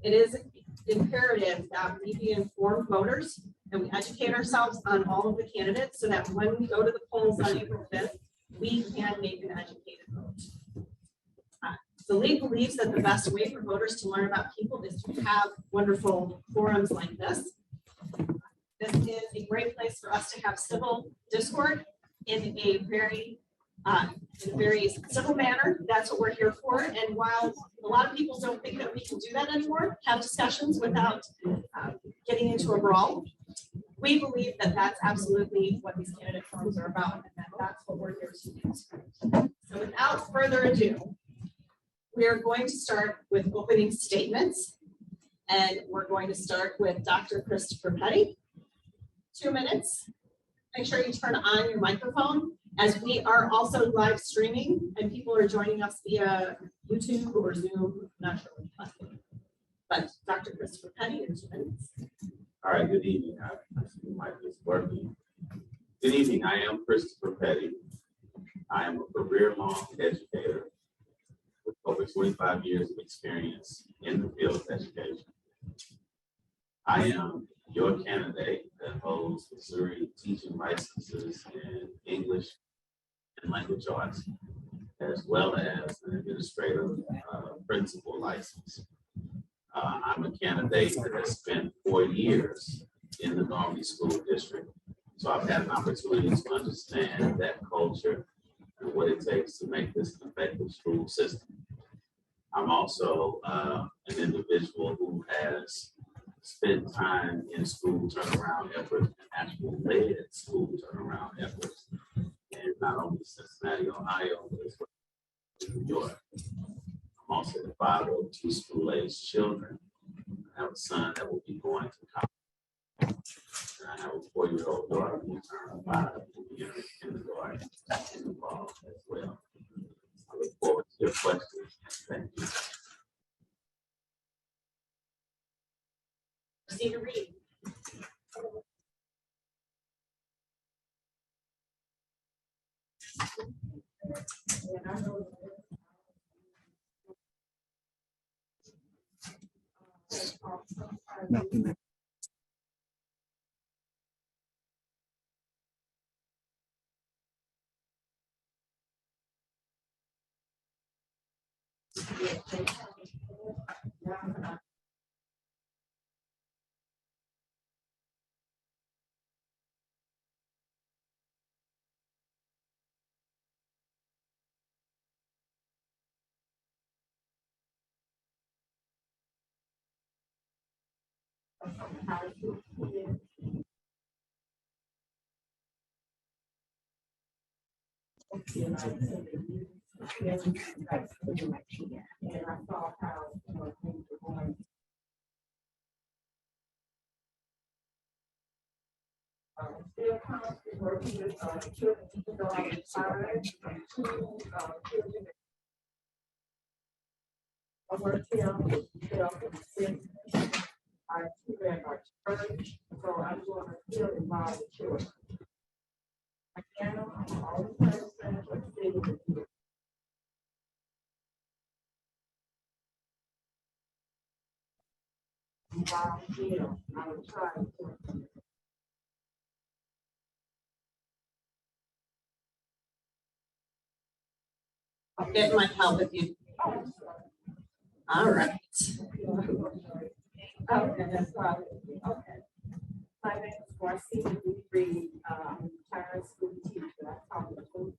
it is imperative that we be informed voters and we educate ourselves on all of the candidates so that when we go to the polls on April 5th, we can make an educated vote. The league believes that the best way for voters to learn about people is to have wonderful forums like this. This is a great place for us to have civil discord in a very civil manner. That's what we're here for. And while a lot of people don't think that we can do that anymore, have discussions without getting into a brawl, we believe that that's absolutely what these candidate forums are about, and that that's what we're here to do. So without further ado, we are going to start with opening statements, and we're going to start with Dr. Christopher Petty. 2 minutes. Make sure you turn on your microphone, as we are also live streaming and people are joining us via YouTube or Zoom. I'm not sure which platform. But Dr. Christopher Petty, in 2 minutes. All right, good evening. I see the mic is working. Good evening. I am Christopher Petty. I am a career-long educator with over 25 years of experience in the field of education. I am your candidate that holds Missouri teaching licenses in English and language arts, as well as an administrative principal license. I'm a candidate that has spent 4 years in the Normandy School District. So I've had an opportunity to understand that culture and what it takes to make this an effective school system. I'm also an individual who has spent time in school turnaround efforts and actually led school turnaround efforts in not only Cincinnati, Ohio, but as well as New York. I'm also the father of 2 school-aged children. I have a son that will be going to college. And I have a 4-year-old daughter who turned 5 who will be in kindergarten in the fall as well. I look forward to your questions. Thank you. Proceed to read. I'll get my help with you. All right. Okay, that's right. Okay. My name is Marcy Reed. I'm a retired school teacher. I taught the school.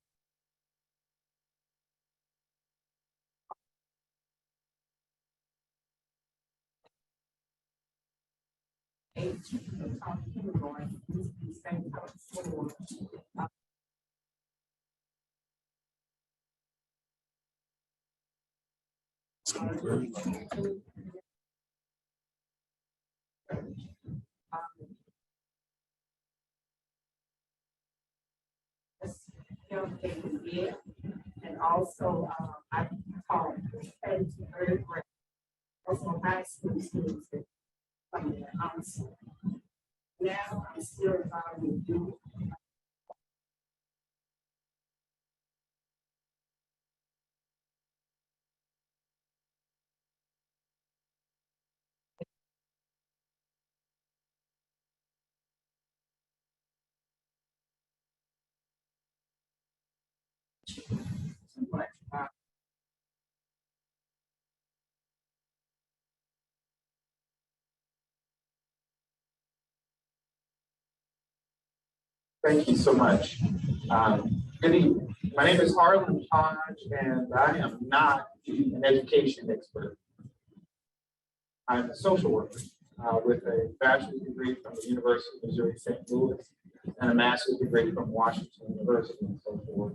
And also, I taught third grade, also high school students. Now I'm still involved in youth. Thank you so much. Good evening. My name is Harlan Hodge, and I am not an education expert. I'm a social worker with a bachelor's degree from the University of Missouri St. Louis and a master's degree from Washington University in social work.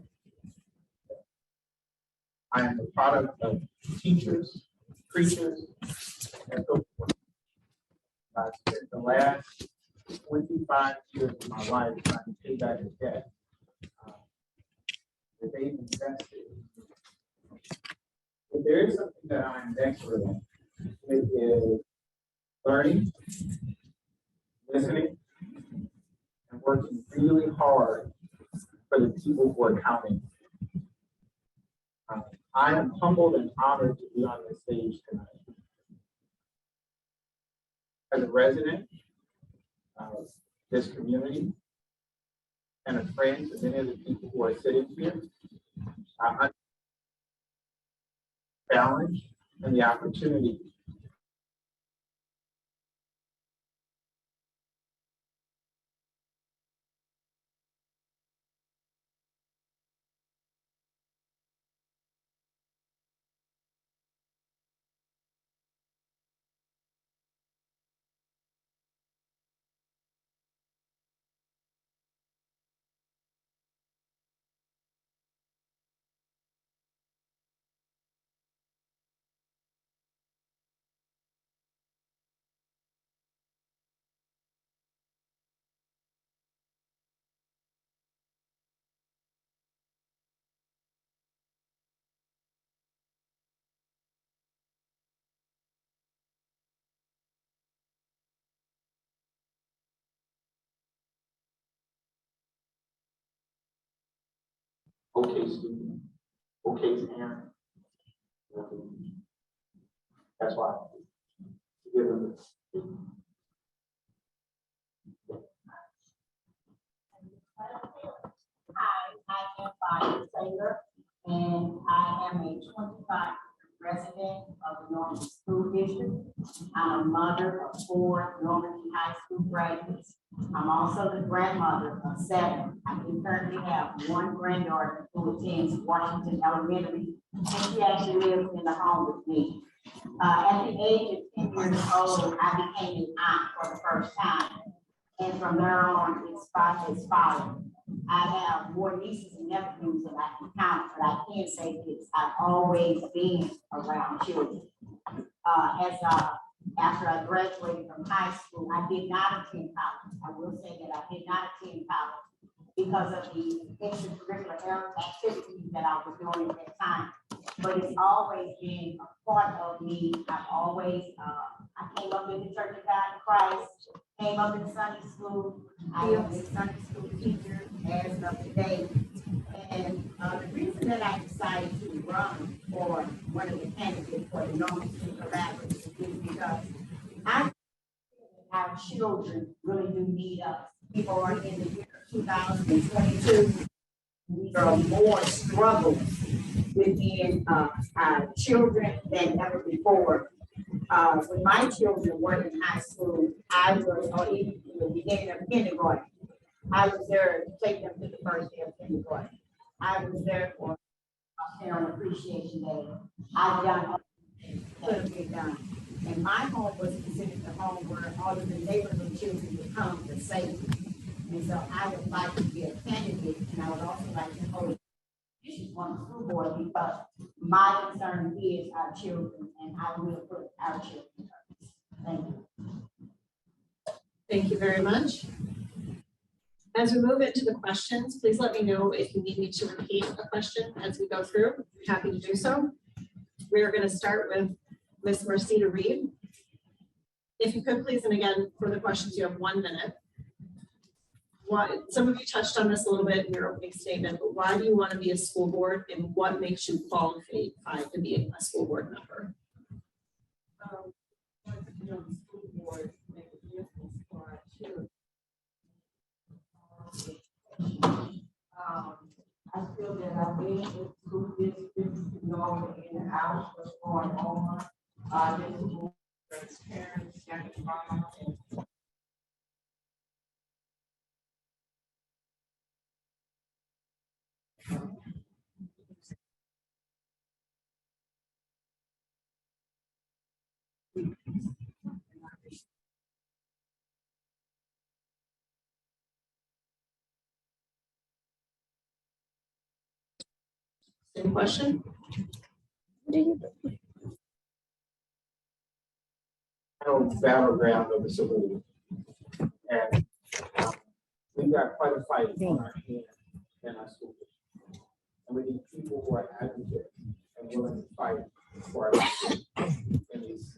I am the product of teachers, preachers, and social workers. I spent the last 25 years of my life trying to pay back the debt that they've invested. If there is something that I'm an expert in, it is learning, listening, and working really hard for the people who are counting. I am humbled and honored to be on this stage tonight. As a resident of this community and a friend to many of the people who are sitting here, I challenge and the opportunity okay student, okay parent. That's why. Give them this. Hi, I am Bonnie Taylor, and I am a 25 resident of the Normandy School District. I'm a mother of 4 Normandy High School graduates. I'm also the grandmother of 7. I do currently have 1 granddaughter who attends Washington Elementary, and she actually lives in the home with me. At the age of 10 years old, I became an aunt for the first time. And from there on, it's followed. I have more nieces and nephews than I can count, but I can say this: I've always been around children. After I graduated from high school, I did not attend college. I will say that I did not attend college because of the extracurricular activities that I was doing at that time. But it's always been a part of me. I've always, I came up in the Church of God in Christ, came up in Sunday school. I am a Sunday school teacher as of today. And the reason that I decided to run for one of the candidates for the Normandy Collaborative is because our children really do need us. People are in the year 2022. There are more struggles within our children than ever before. When my children were in high school, I was, or even in the beginning of kindergarten, I was there to take them to the first day of kindergarten. I was there for Parent Appreciation Day. I've done all that could be done. And my home was considered the home where all of the neighborhood children would come for safety. And so I would like to be a candidate, and I would also like to hold issues on the school board because my concern is our children, and I will put our children first. Thank you. Thank you very much. As we move into the questions, please let me know if you need me to repeat a question as we go through. I'm happy to do so. We are going to start with Ms. Marcita Reed. If you could please, and again, for the questions, you have 1 minute. Some of you touched on this a little bit in your opening statement, but why do you want to be a school board, and what makes you qualified to be a school board member? The school board make a difference for our children. I feel that I've been in the school districts, know in and out what's going on. This is more transparent, and Same question? Battleground of the Civil War. And we've got quite a fight on our hands in our school district. And we need people who are advocates and willing to fight for our schools in these.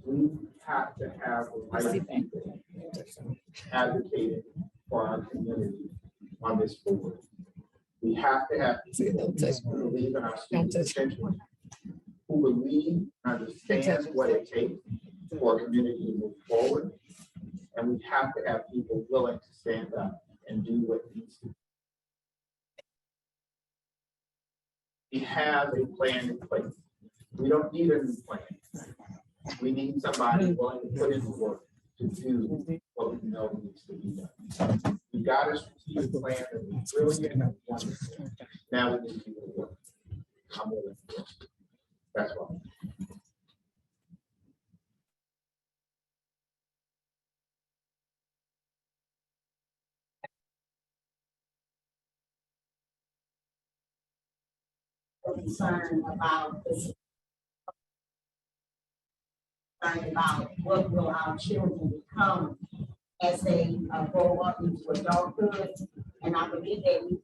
We have to have the right people advocating for our community on this board. We have to have people who believe in our students' potential, who believe and understand what it takes for a community to move forward. And we have to have people willing to stand up and do what needs to be. We have a plan in place. We don't need a new plan. We need somebody willing to put in the work to do what we know needs to be done. We got a strategic plan that we brilliant. Wonderful. Now we need people to work. I'm willing to work. That's why. concerned about this, concerned about what will our children become as they grow up into adulthood. And I believe that we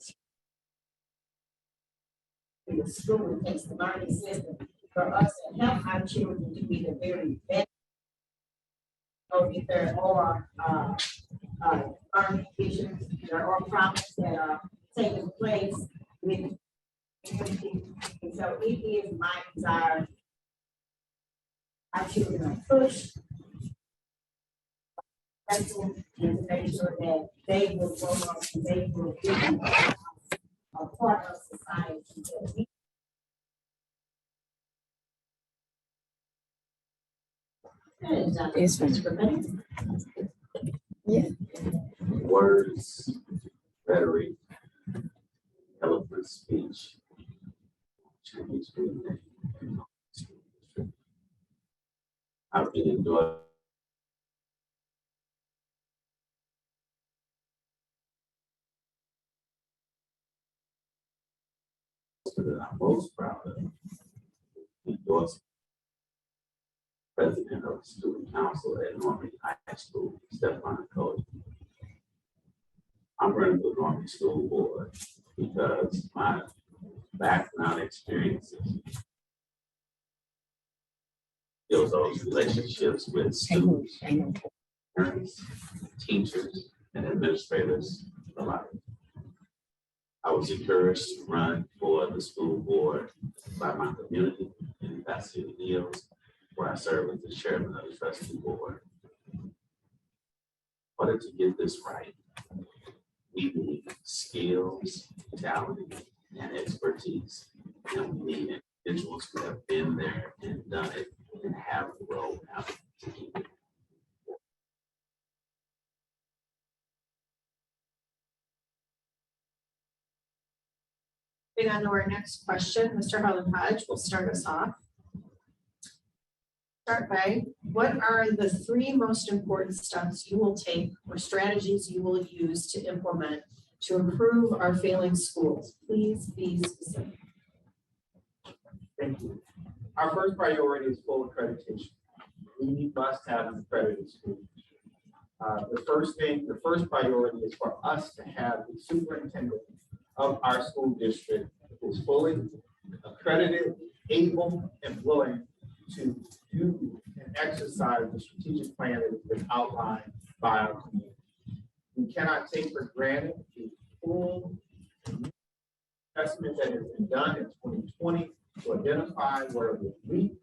in the school takes the learning system for us to help our children to be the very best. So if there are learning issues, there are problems that are taking place with the community. And so it is my desire our children are pushed and to make sure that they will grow up and they will be a part of society. Yeah. Words, rhetoric, eloquent speech. I've been enjoying that I'm most proud of. Endorsing President of the Student Council at Normandy High School, Stefan Cody. I'm running the Normandy School Board because my background experiences, those relationships with students, parents, teachers, and administrators alike. I was encouraged to run for the school board by my community in Pasadena Hills, where I serve as the chairman of the trustee board. In order to get this right, we need skills, talent, and expertise. And we need individuals who have been there and done it and have the roadmap to keep it. Moving on to our next question, Mr. Harlan Hodge will start us off. Start by, what are the 3 most important steps you will take or strategies you will use to implement to improve our failing schools? Please be specific. Thank you. Our first priority is full accreditation. We must have an accredited school. The first priority is for us to have the superintendent of our school district who's fully accredited, able, and willing to do and exercise the strategic plan that has been outlined by our community. We cannot take for granted the full investment that has been done in 2020 to identify where we're weak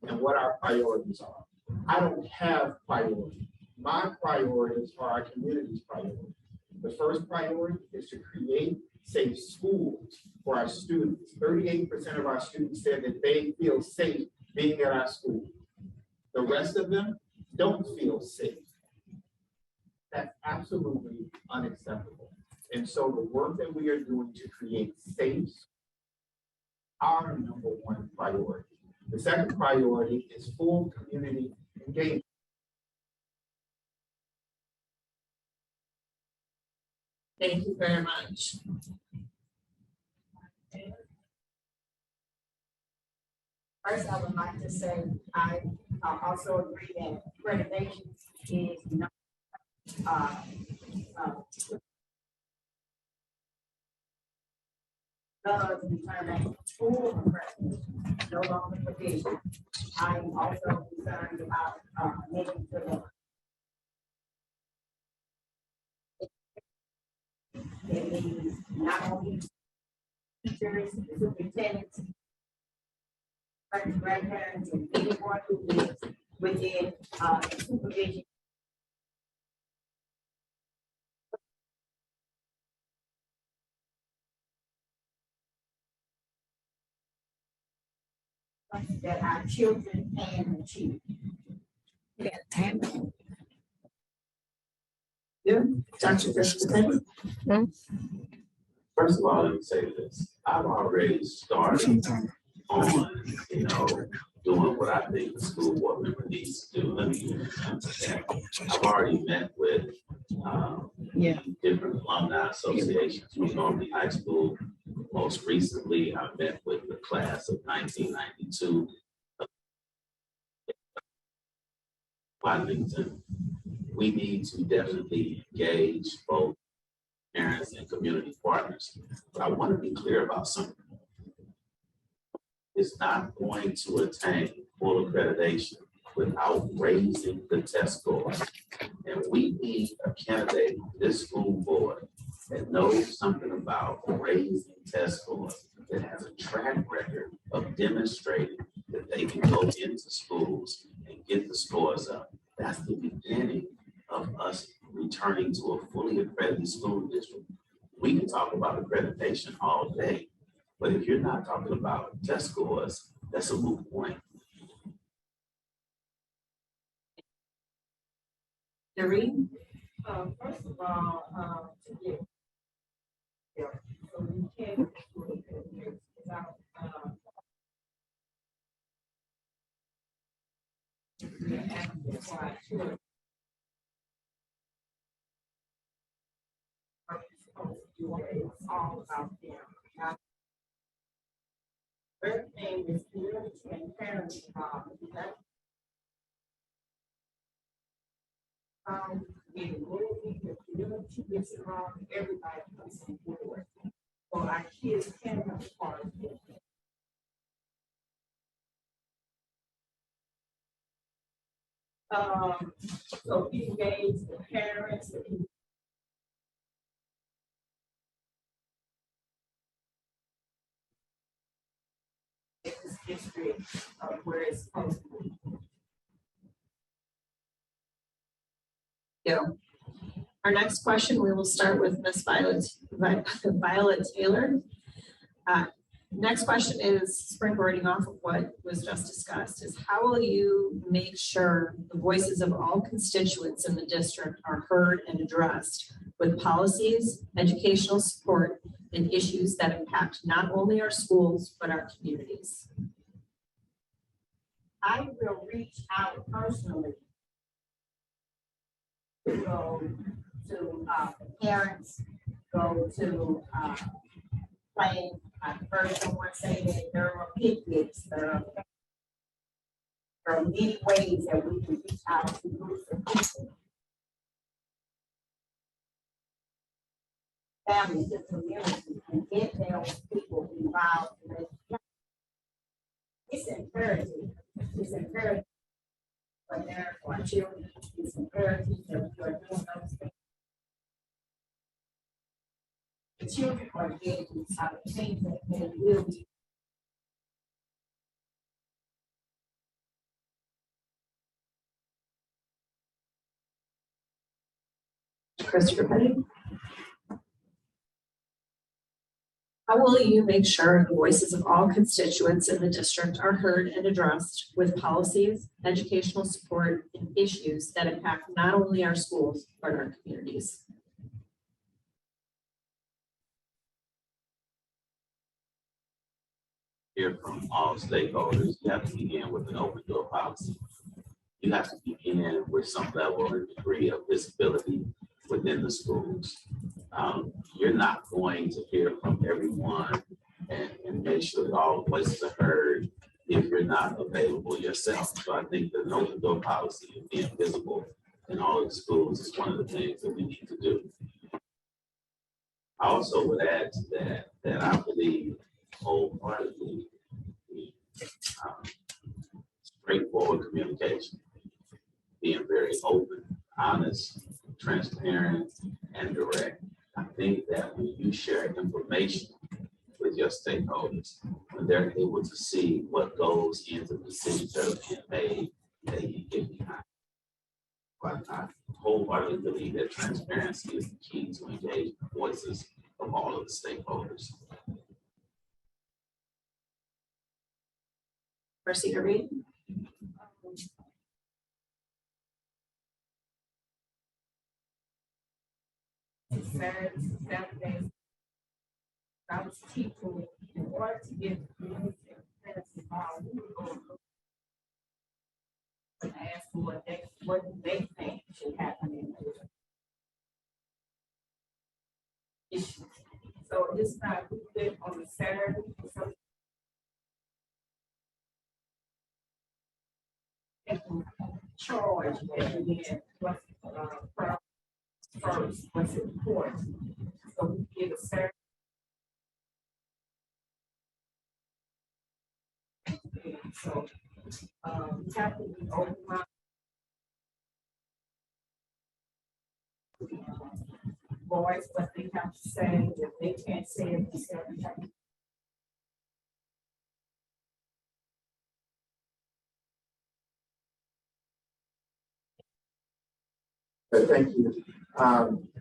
and what our priorities are. I don't have priorities. My priorities are our community's priorities. The first priority is to create safe schools for our students. 38% of our students said that they feel safe being at our school. The rest of them don't feel safe. That's absolutely unacceptable. And so the work that we are doing to create safe, our number one priority. The second priority is full community engagement. Thank you very much. First, I would like to say, I also agree that accreditation is not, does determine school accreditation, no longer provision. I am also concerned about, making sure that it means not only teachers, superintendents, grandparents, and anyone who lives within, supervision. That our children can achieve. Dr. Christopher. First of all, let me say this. I've already started on, doing what I think the school board member needs to do. Let me give you an example of that. I've already met with different alumni associations from Normandy High School. Most recently, I met with the class of 1992. Washington. We need to definitely engage both parents and community partners. But I want to be clear about something. It's not going to attain full accreditation without raising the test score. And we need a candidate on this school board that knows something about raising test scores, that has a track record of demonstrating that they can go into schools and get the scores up. That's the beginning of us returning to a fully accredited school district. We can talk about accreditation all day, but if you're not talking about test scores, that's a moot point. Doreen? First of all, to get, so we can, it's all about them. Third thing is community and parent involvement. Getting moving, the community gets involved, everybody comes on board. So our kids can have a part of it. So we engage the parents, this district where it's supposed to be. Yeah. Our next question, we will start with Miss Violet Taylor. Next question is springboarding off of what was just discussed, is how will you make sure the voices of all constituents in the district are heard and addressed with policies, educational support, and issues that impact not only our schools, but our communities? I will reach out personally to go to parents, go to playing. I heard someone say that there are picnics. There are many ways that we can reach out to groups of people. Families, the community, and get those people involved. It's imperative. It's imperative for there for our children. It's imperative that we are doing those things. The children are getting out of things that they will be. Christopher Petty? How will you make sure the voices of all constituents in the district are heard and addressed with policies, educational support, and issues that impact not only our schools, but our communities? Hear from all stakeholders. You have to begin with an open door policy. You have to begin with some level and degree of visibility within the schools. You're not going to hear from everyone and make sure that all voices are heard if you're not available yourself. So I think the open door policy of being visible in all of the schools is one of the things that we need to do. I also would add to that I believe wholeheartedly straightforward communication, being very open, honest, transparent, and direct. I think that when you share information with your stakeholders, when they're able to see what goes into the decisions that are being made, they can get behind. But I wholeheartedly believe that transparency is the key to engage the voices of all of the stakeholders. Marcy Reed. Saturdays, I was teaching in order to get involved, we would go and ask for what they think should happen in the issue. So it's not good on a Saturday. So charge and then what's first, what's important. So we get a Saturday. So we have to be open minded. Voice what they have to say, if they can't say it themselves. Thank you.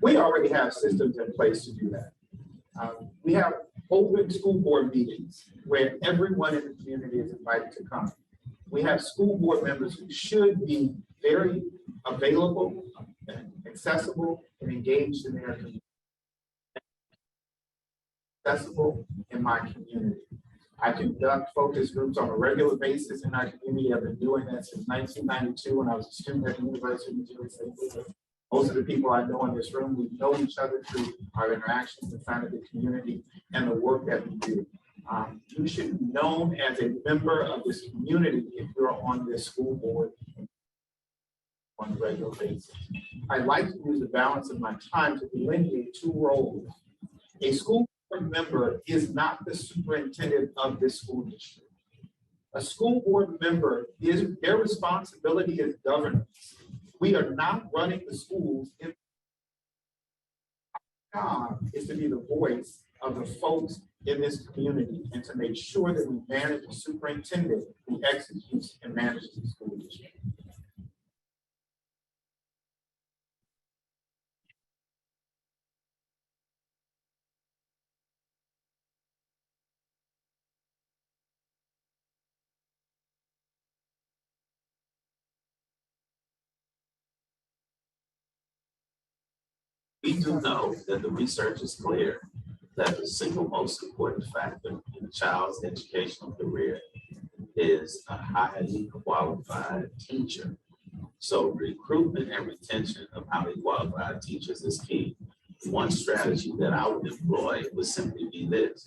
We already have systems in place to do that. We have open school board meetings where everyone in the community is invited to come. We have school board members who should be very available, and accessible, and engaged in their community. Accessible in my community. I conduct focus groups on a regular basis in our community. I've been doing that since 1992 when I was a student at the University of Missouri St. Louis. Most of the people I know in this room, we know each other through our interactions inside of the community and the work that we do. You should be known as a member of this community if you're on this school board on a regular basis. I like to use the balance of my time to delineate two roles. A school board member is not the superintendent of this school district. A school board member their responsibility is governance. We are not running the schools. Our job is to be the voice of the folks in this community and to make sure that we manage a superintendent who executes and manages the school district. We do know that the research is clear that the single most important factor in a child's educational career is a highly qualified teacher. So recruitment and retention of highly qualified teachers is key. One strategy that I would employ would simply be this.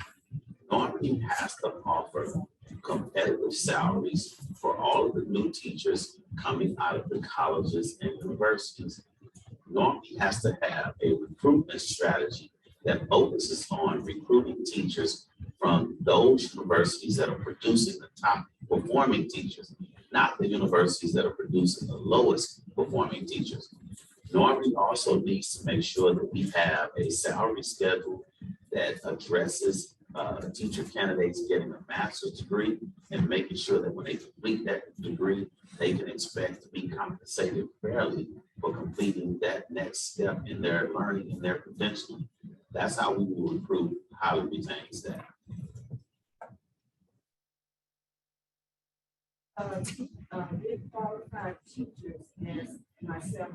Normandy has to offer competitive salaries for all of the new teachers coming out of the colleges and universities. Normandy has to have a recruitment strategy that focuses on recruiting teachers from those universities that are producing the top performing teachers, not the universities that are producing the lowest performing teachers. Normandy also needs to make sure that we have a salary schedule that addresses teacher candidates getting a master's degree and making sure that when they complete that degree, they can expect to be compensated fairly for completing that next step in their learning and their credentialing. That's how we will recruit highly retained staff. If qualified teachers as myself.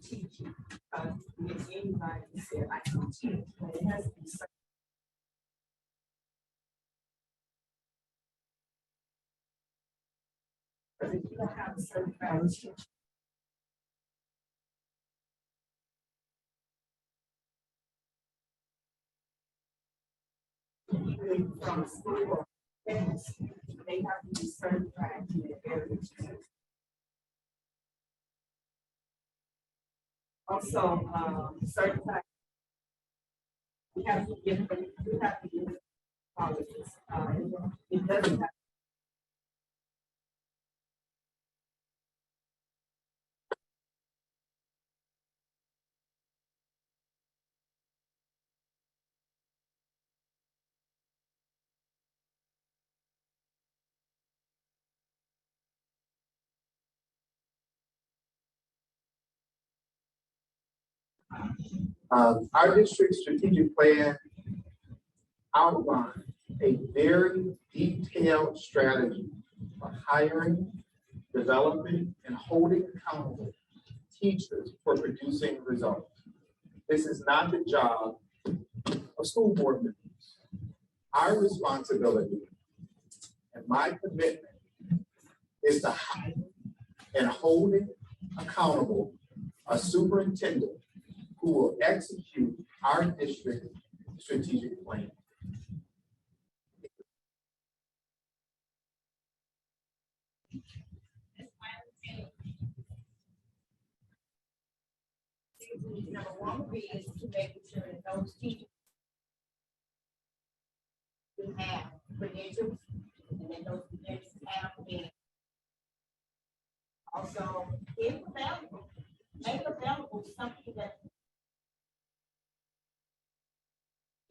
Teaching, if anybody said I can teach, but it has to be. But if you don't have a certified teacher. Even from school or things, they have to be certified in the area. Also, certified. We have to give them, we have to give them colleges. It doesn't have. Our district strategic plan outlined a very detailed strategy for hiring, developing, and holding accountable teachers for producing results. This is not the job of school board members. Our responsibility and my commitment is to hire and holding accountable a superintendent who will execute our district strategic plan. Number one would be is to make sure that those teachers who have credentials, and then those credentials have been also if available, make available something that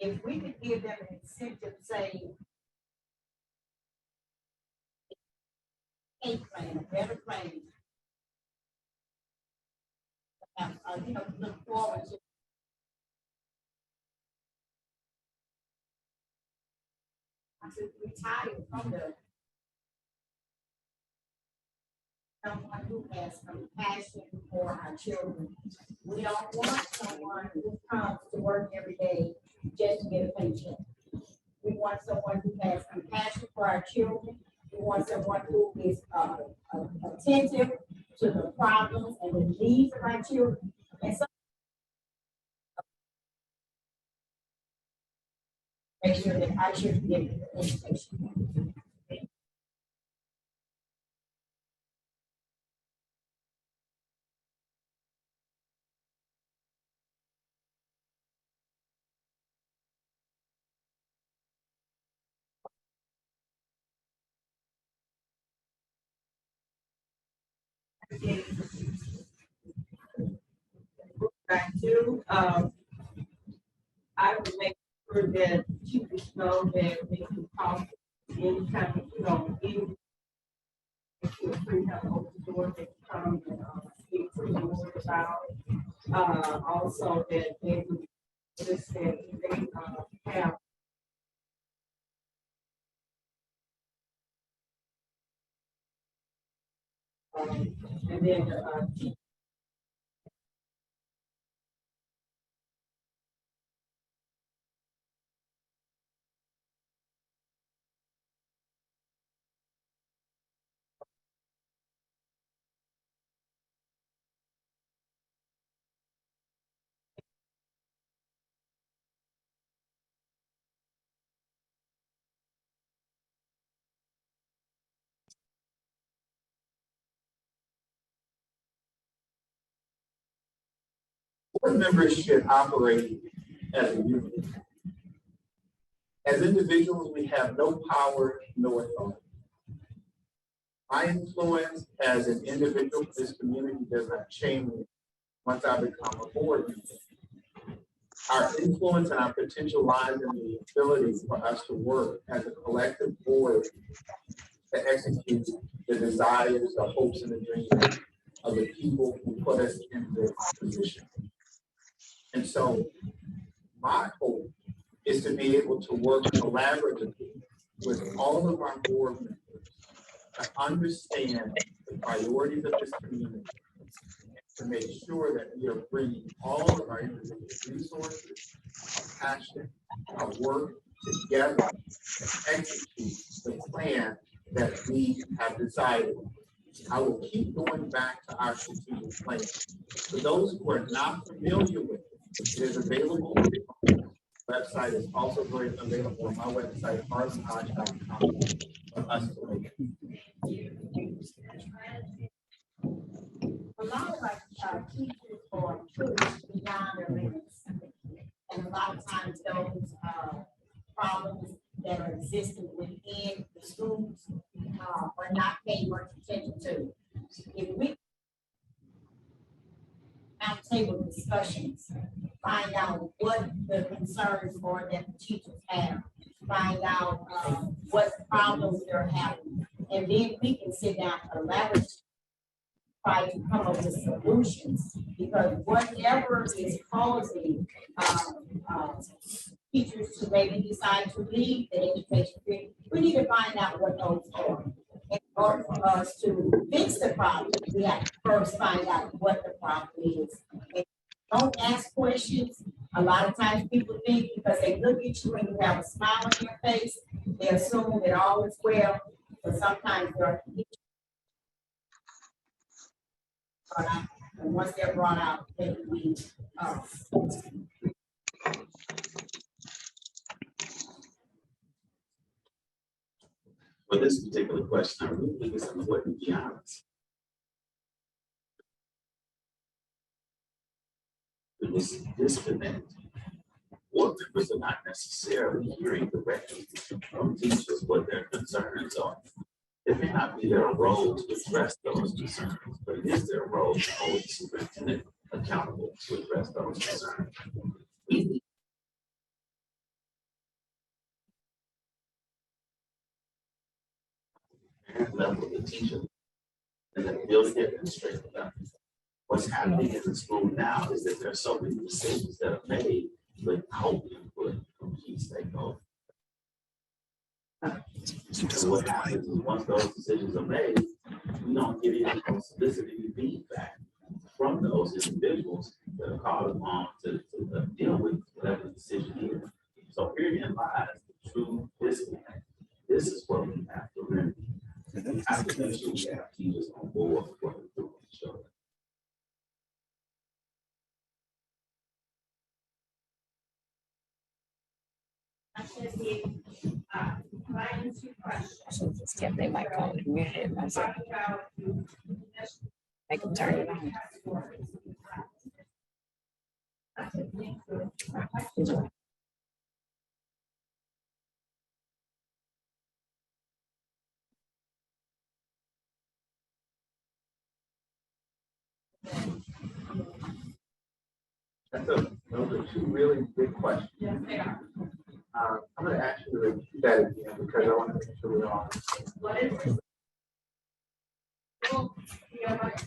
if we could give them an incentive, say, a plan, a better plan. Look forward to. To retire from the someone who has compassion for our children. We don't want someone who comes to work every day just to get a paycheck. We want someone who has compassion for our children. We want someone who is attentive to the problems and the needs of our children. And so make sure that our children get the education. Back to, I would make sure that teachers know that they can call any kind of, any. If you're free to have open door, they can come and speak to the board about, also that they would listen, they have. And then, Board members should operate as a unit. As individuals, we have no power, no authority. My influence as an individual in this community does not change once I become a board member. Our influence and our potential lies in the ability for us to work as a collective board to execute the desires, the hopes, and the dreams of the people who put us in this position. And so my hope is to be able to work collaboratively with all of our board members to understand the priorities of this community, to make sure that we are bringing all of our individual resources, our passion, our work together to execute the plan that we have decided. I will keep going back to our strategic plan. For those who are not familiar with it, it is available on the website. It's also available on my website, harlandhodge.com, for us to look at. A lot of our teachers are pushed beyond their limits. And a lot of times those problems that are existing within the schools are not paid much attention to. If we roundtable discussions, find out what the concerns are that the teachers have, find out what problems they're having, and then we can sit down collaboratively, try to come up with solutions, because whatever is causing teachers to maybe decide to leave the education field, we need to find out what those are. In order for us to fix the problem, we have to first find out what the problem is. And don't ask questions. A lot of times people think because they look at you and you have a smile on your face, they assume that all is well, but sometimes they're and once they're brought out, they can be For this particular question, I really think it's important to be honest. This disconnect, board members are not necessarily hearing directly from teachers what their concerns are. It may not be their role to address those concerns, but it is their role to hold the superintendent accountable to address those concerns. Parent level, the teacher, and the building administrator level. What's happening in the school now is that there are so many decisions that are made without input from key stakeholders. So what happens is once those decisions are made, we don't get any soliciting feedback from those individuals that are called upon to deal with whatever the decision is. So herein lies the true disconnect. This is what we have to remember. We have to make sure we have teachers on board for the children. So just kept their mic on and muted myself. Make them turn it on. Those are two really big questions. Yes, they are. I'm going to ask you to repeat that again because I want to make sure we're on. What is it? Well, yeah, right.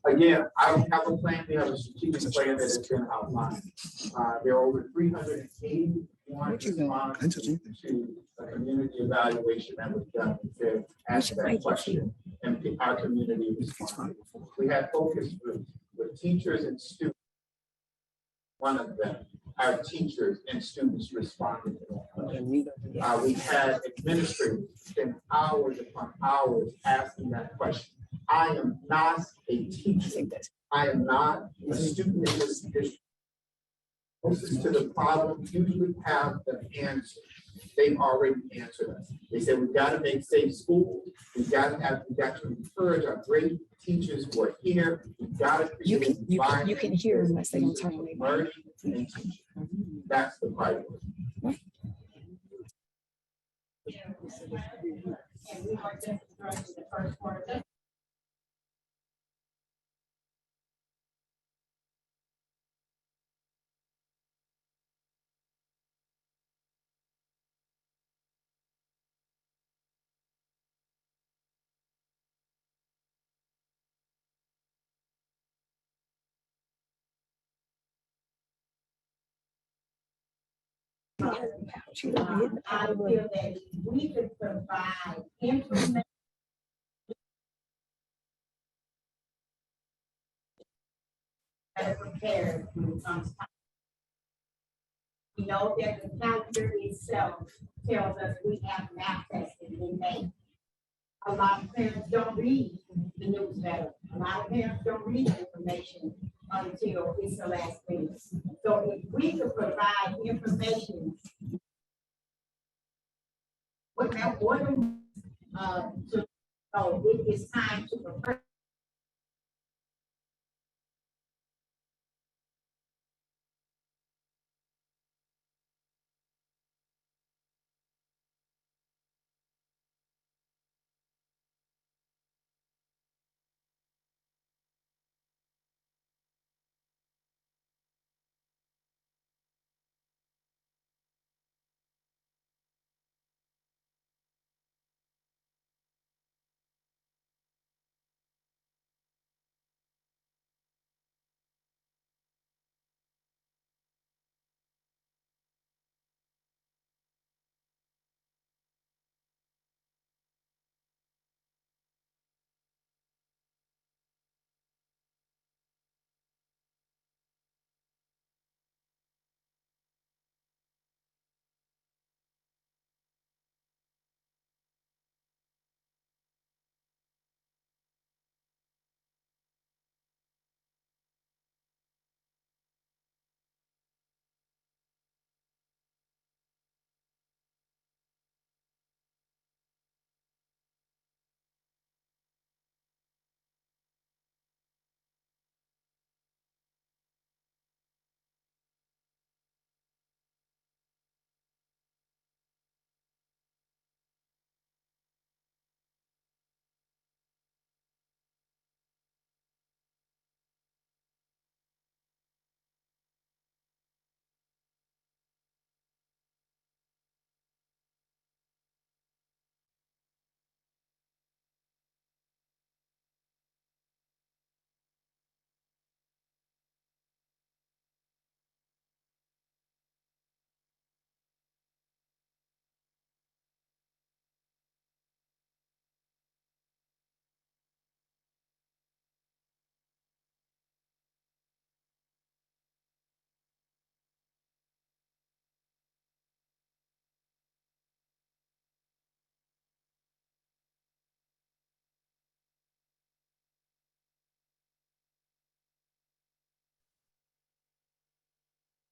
Again, I don't have a plan. We have a strategic plan that has been outlined. There are over 381 responses to a community evaluation that was done to ask that question, and our community responded. We had focus groups with teachers and students. One of them, our teachers and students responded to that question. We had administrators spend hours upon hours asking that question. I am not a teacher. I am not a student in this district. Closest to the problem usually have the answer. They've already answered us. They said we've got to make safe schools. We've got to encourage our great teachers who are here. We've got to create You can hear unless they don't turn on their mic. learning and teaching. That's the priority. And we are just addressing the first part of She don't hit the I power. feel that we could provide information better prepared when it comes time. We know that the calendar itself tells us we have math testing in May. A lot of parents don't read the newsletter. A lot of parents don't read information until it's the last minute. So if we could provide information, what that order, so it is time to prepare.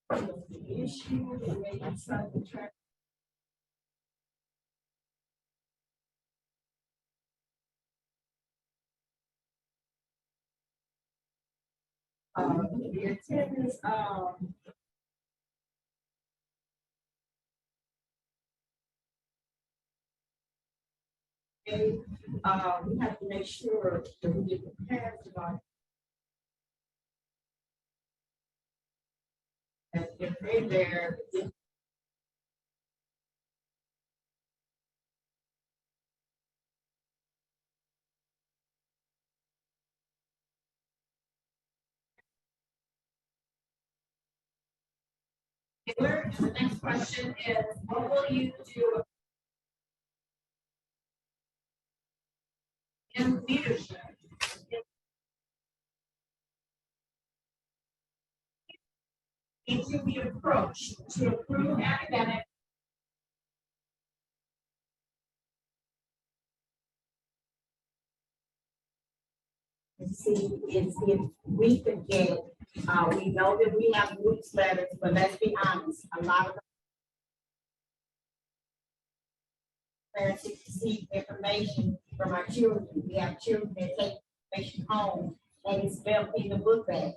The issue and maybe something. The attendance, we have to make sure that we get prepared for that. And if they're there, The next question is, what will you do in leadership? Into the approach to improve academic. see if we could get, we know that we have newsletters, but let's be honest, a lot of parents receive information from our children. We have children that take information home and it's built in the book bags.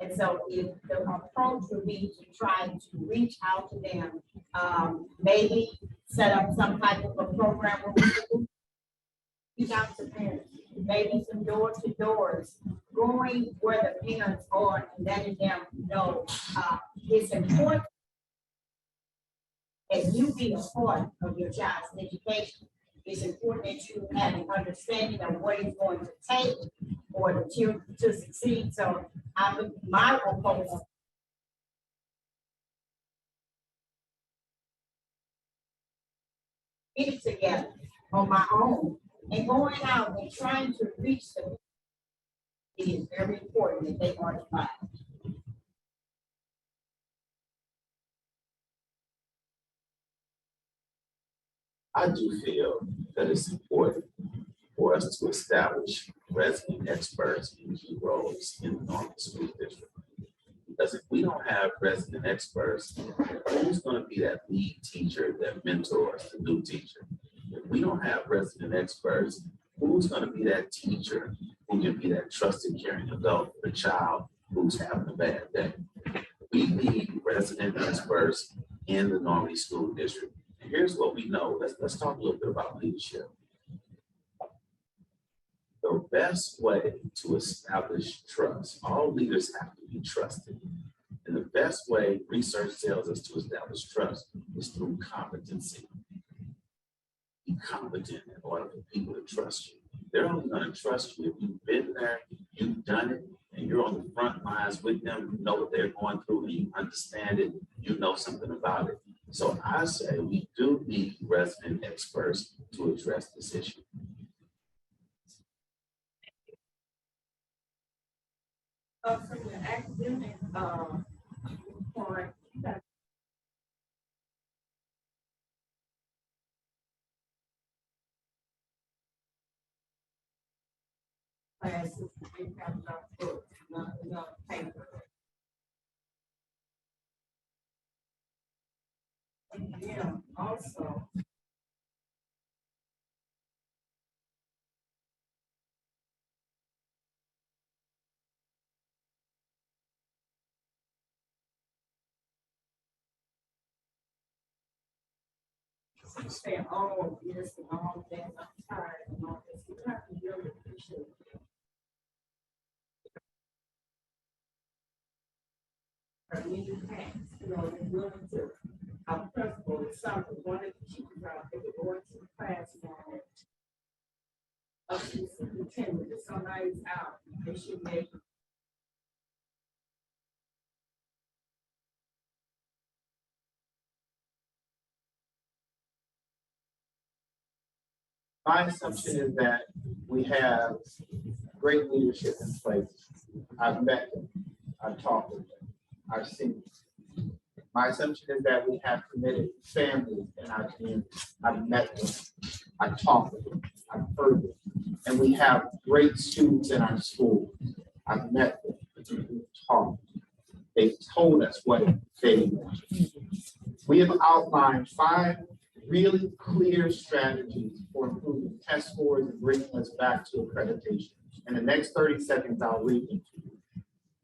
And so if the approach would be to try to reach out to them, maybe set up some type of a program where we can reach out to parents, maybe some door to doors, going where the parents are and letting them know it's important that you be a part of your child's education. It's important that you have an understanding of what it's going to take for the children to succeed. So my proposal get it together on my own. And going out and trying to reach them, it is very important that they are involved. I do feel that it's important for us to establish resident experts in key roles in the Normandy School District. Because if we don't have resident experts, who's going to be that lead teacher that mentors the new teacher? If we don't have resident experts, who's going to be that teacher who can be that trusted, caring adult for the child who's having a bad day? We need resident experts in the Normandy School District. And here's what we know. Let's talk a little bit about leadership. The best way to establish trust, all leaders have to be trusted. And the best way research tells us to establish trust is through competency. Be competent in order for people to trust you. They're only going to trust you if you've been there, you've done it, and you're on the front lines with them. You know what they're going through, and you understand it, you know something about it. So I say we do need resident experts to address this issue. From the academic, point, classes, we have enough books, not enough paper. Yeah, also. Stay all this and all that, I'm tired and all this, you have to really appreciate it. Or new hats, you know, they're willing to, our principal is something, one of the teachers out there, going to the class now. Up to the superintendent, if somebody's out, they should make. My assumption is that we have great leadership in place. I've met them, I've talked with them, I've seen them. My assumption is that we have committed families in our community. I've met them, I've talked with them, I've heard them. And we have great students in our school. I've met them, we've talked. They've told us what they want. We have outlined 5 really clear strategies for improving test scores and bringing us back to accreditation. In the neast 30 seconds, I'll read them to you.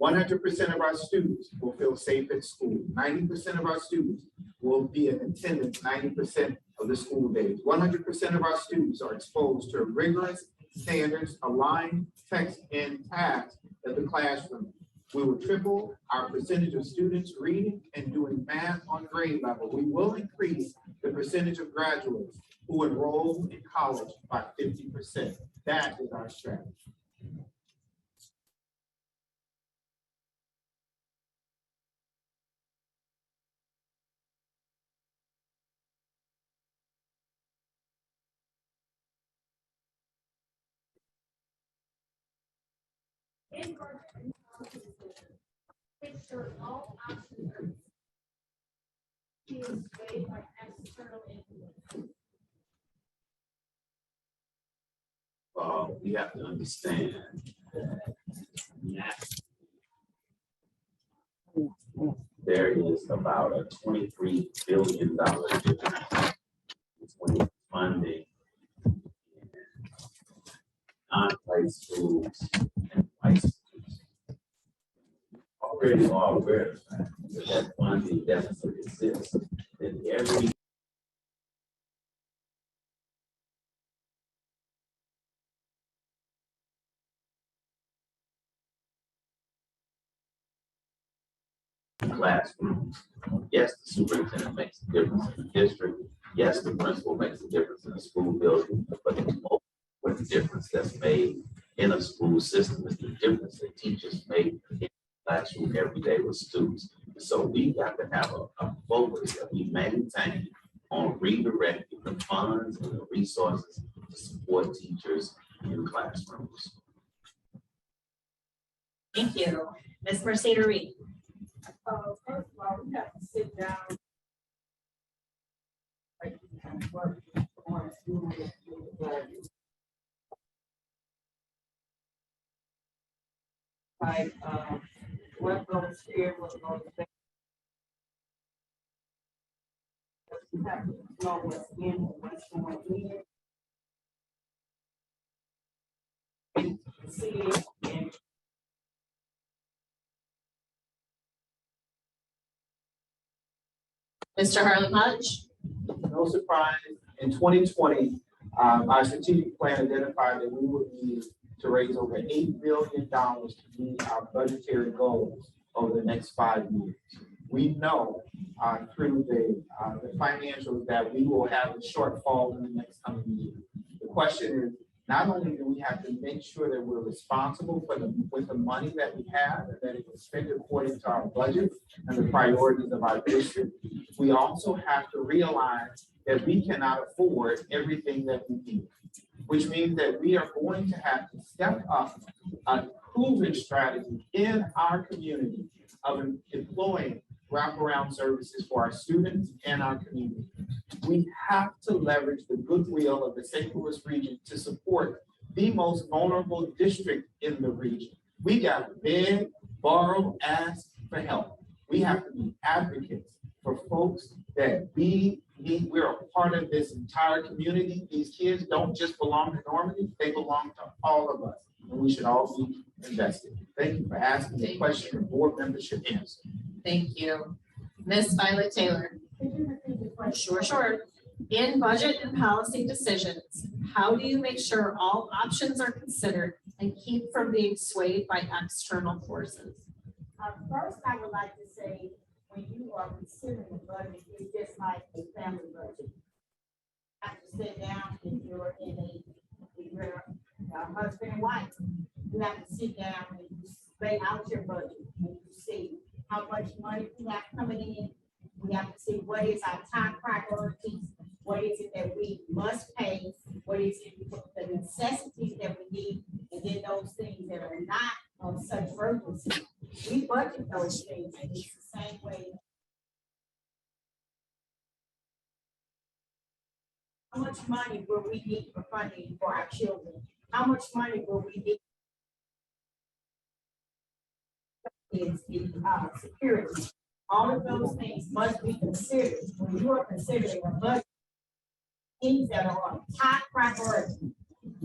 100% of our students will feel safe at school. 90% of our students will be in attendance 90% of the school days. 100% of our students are exposed to rigorous standards, aligned text and tasks in the classroom. We will triple our percentage of students reading and doing math on grade level. We will increase the percentage of graduates who enroll in college by 50%. That is our strategy. Picture all options. Is way like external influence. We have to understand that there is about a $23 billion difference between funding non-white schools and white schools. Already are aware of the fact that funding deficit exists in every classroom. Yes, the superintendent makes a difference in the district. Yes, the principal makes a difference in the school building, but the most important difference that's made in a school system is the difference that teachers make in the classroom every day with students. So we got to have a focus that we maintain on redirecting the the funds and the resources to support teachers in classrooms. Thank you. Ms. Mercedes Reed. First of all, we have to sit down. Like, work on doing it, like, what goes here, what goes there. We have to know what's in and what's going in. And see it and Mr. Harlan Hodge. No surprise, in 2020, our strategic plan identified that we would need to raise over $8 billion to meet our budgetary goals over the next 5 years. We know through the financials that we will have a shortfall in the next coming year. The question is, not only do we have to make sure that we're responsible with the money that we have and that it is spent according to our budget and the priorities of our district, we also have to realize that we cannot afford everything that we need, which means that we are going to have to step up a proven strategy in our community of employing wraparound services for our students and our community. We have to leverage the goodwill of the St. Louis region to support the most vulnerable district in the region. We got to beg, borrow, ask for help. We have to be advocates for folks that we're a part of this entire community. These kids don't just belong to Normandy, they belong to all of us. And we should all be invested. Thank you for asking the question the board members should answer. Thank you. Ms. Violet Taylor. Sure. In budget and policy decisions, how do you make sure all options are considered and keep from being swayed by external forces? First, I would like to say, when you are considering a budget, it's just like a family budget. You have to sit down if you're a husband and wife. You have to sit down and you lay out your budget and you see how much money we have coming in. We have to see what is our top priorities, what is it that we must pay, what is it, the necessities that we need, and then those things that are not of such urgency. We budget those things, and it's the same way. How much money will we need for funding for our children? How much money will we need? Is the security. All of those things must be considered when you are considering a budget. Things that are on top priority.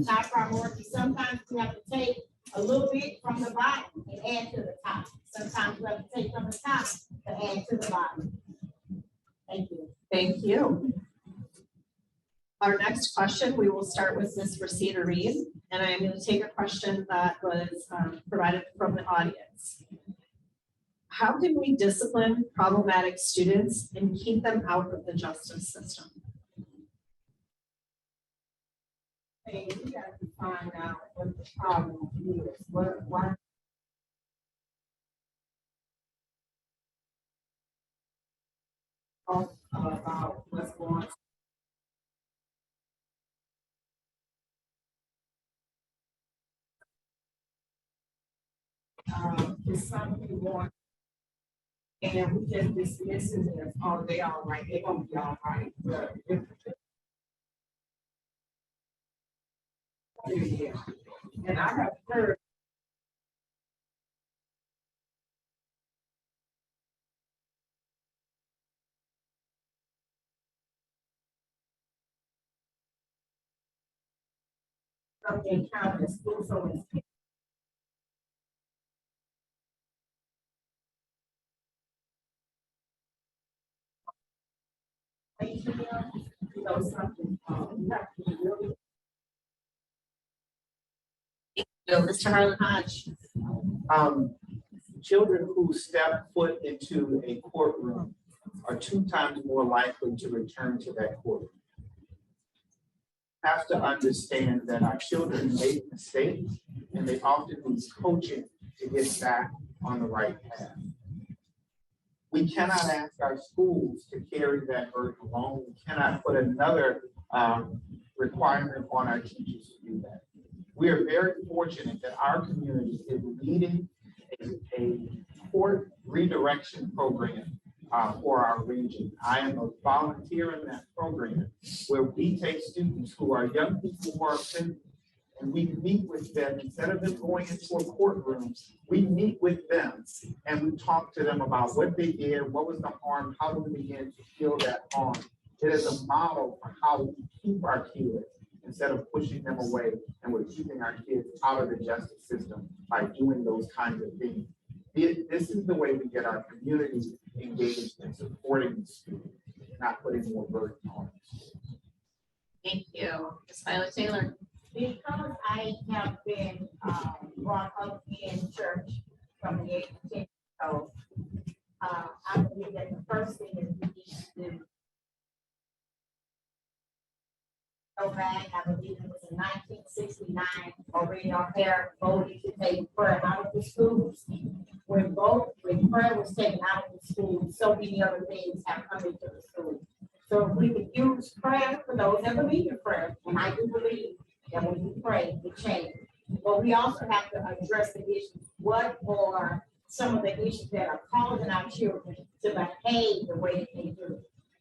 Top priority. Sometimes we have to take a little bit from the bottom and add to the top. Sometimes we have to take from the top to add to the bottom. Thank you. Thank you. Our next question, we will start with Ms. Mercedes Reed, and I am going to take a question that was provided from the audience. How can we discipline problematic students and keep them out of the justice system? Hey, we got to find out what the problem is, why. About what's going on. It's something more. And we just dismiss it as, oh, they all right, they're gonna be all right. Yeah. And I have heard. Something kind of school, so it's. You know, something, you have to really. Mr. Harlan Hodge. Children who step foot into a courtroom are 2 times more likely to return to that courtroom. Have to understand that our children make mistakes and they often need coaching to get back on the right path. We cannot ask our schools to carry that burden alone. We cannot put another requirement on our teachers to do that. We are very fortunate that our community is leading a court redirection program for our region. I am a volunteer in that program where we take students who are young people who are offended, and we meet with them. Instead of them going into a courtroom, we meet with them and we talk to them about what they did, what was the harm, how do we begin to heal that harm. It is a model for how we keep our kids instead of pushing them away, and we're keeping our kids out of the justice system by doing those kinds of things. This is the way we get our communities engaged in supporting the students, not putting more burden on them. Thank you. Ms. Violet Taylor. Because I have been brought up in church from the age of 10 years old, I believe that the first thing is we need to do. Go back, I believe it was in 1969, already our parents voted to take prayer out of the schools. When prayer was taken out of the schools, so many other things have come into the school. So if we could use prayer for those that believe in prayer, and I do believe that when you pray, it changes. But we also have to address the issues. What are some of the issues that are causing our children to behave the way that they do?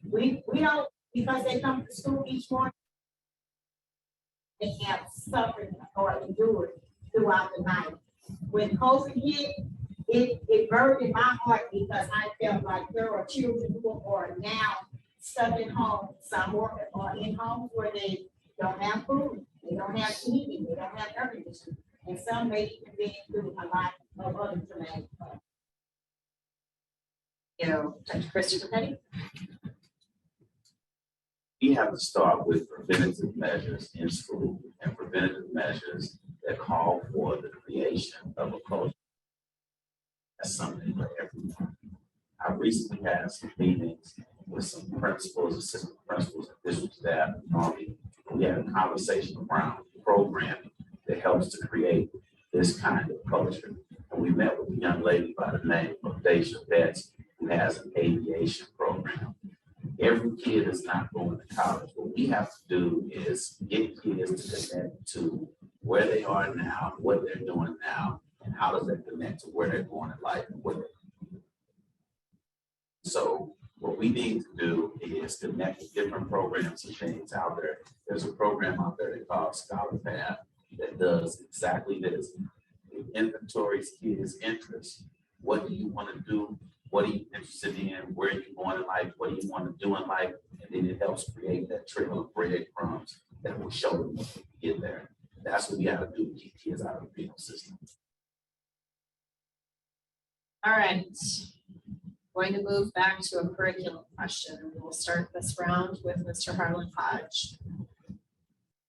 We don't, because they come to school each morning, they have suffered or endured throughout the night. When COVID hit, it burned in my heart because I felt like there are children who are now stuck at home. Some are in homes where they don't have food, they don't have heating, they don't have air conditioning, and some may even be through a lot of other traumatic. Dr. Christopher Petty. We have to start with preventative measures in school and preventative measures that call for the creation of a culture. That's something for everyone. I recently had some meetings with some principals, assistant principals, and district staff in Normandy. We had a conversation around programming that helps to create this kind of culture. And we met with a young lady by the name of Deja Betts, who has an aviation program. Every kid is not going to college. What we have to do is get kids to connect to where they are now, what they're doing now, and how does that connect to where they're going in life and what they're doing. So what we need to do is connect with different programs and things out there. There's a program out there they call Scholar Path that does exactly this. It inventories kids' interests. What do you want to do? What are you interested in? Where are you going in life? What do you want to do in life? And then it helps create that trail of breadcrumbs that will show them what they can get there. That's what we have to do to keep kids out of the penal system. All right. Going to move back to a curriculum question, and we'll start this round with Mr. Harlan Hodge.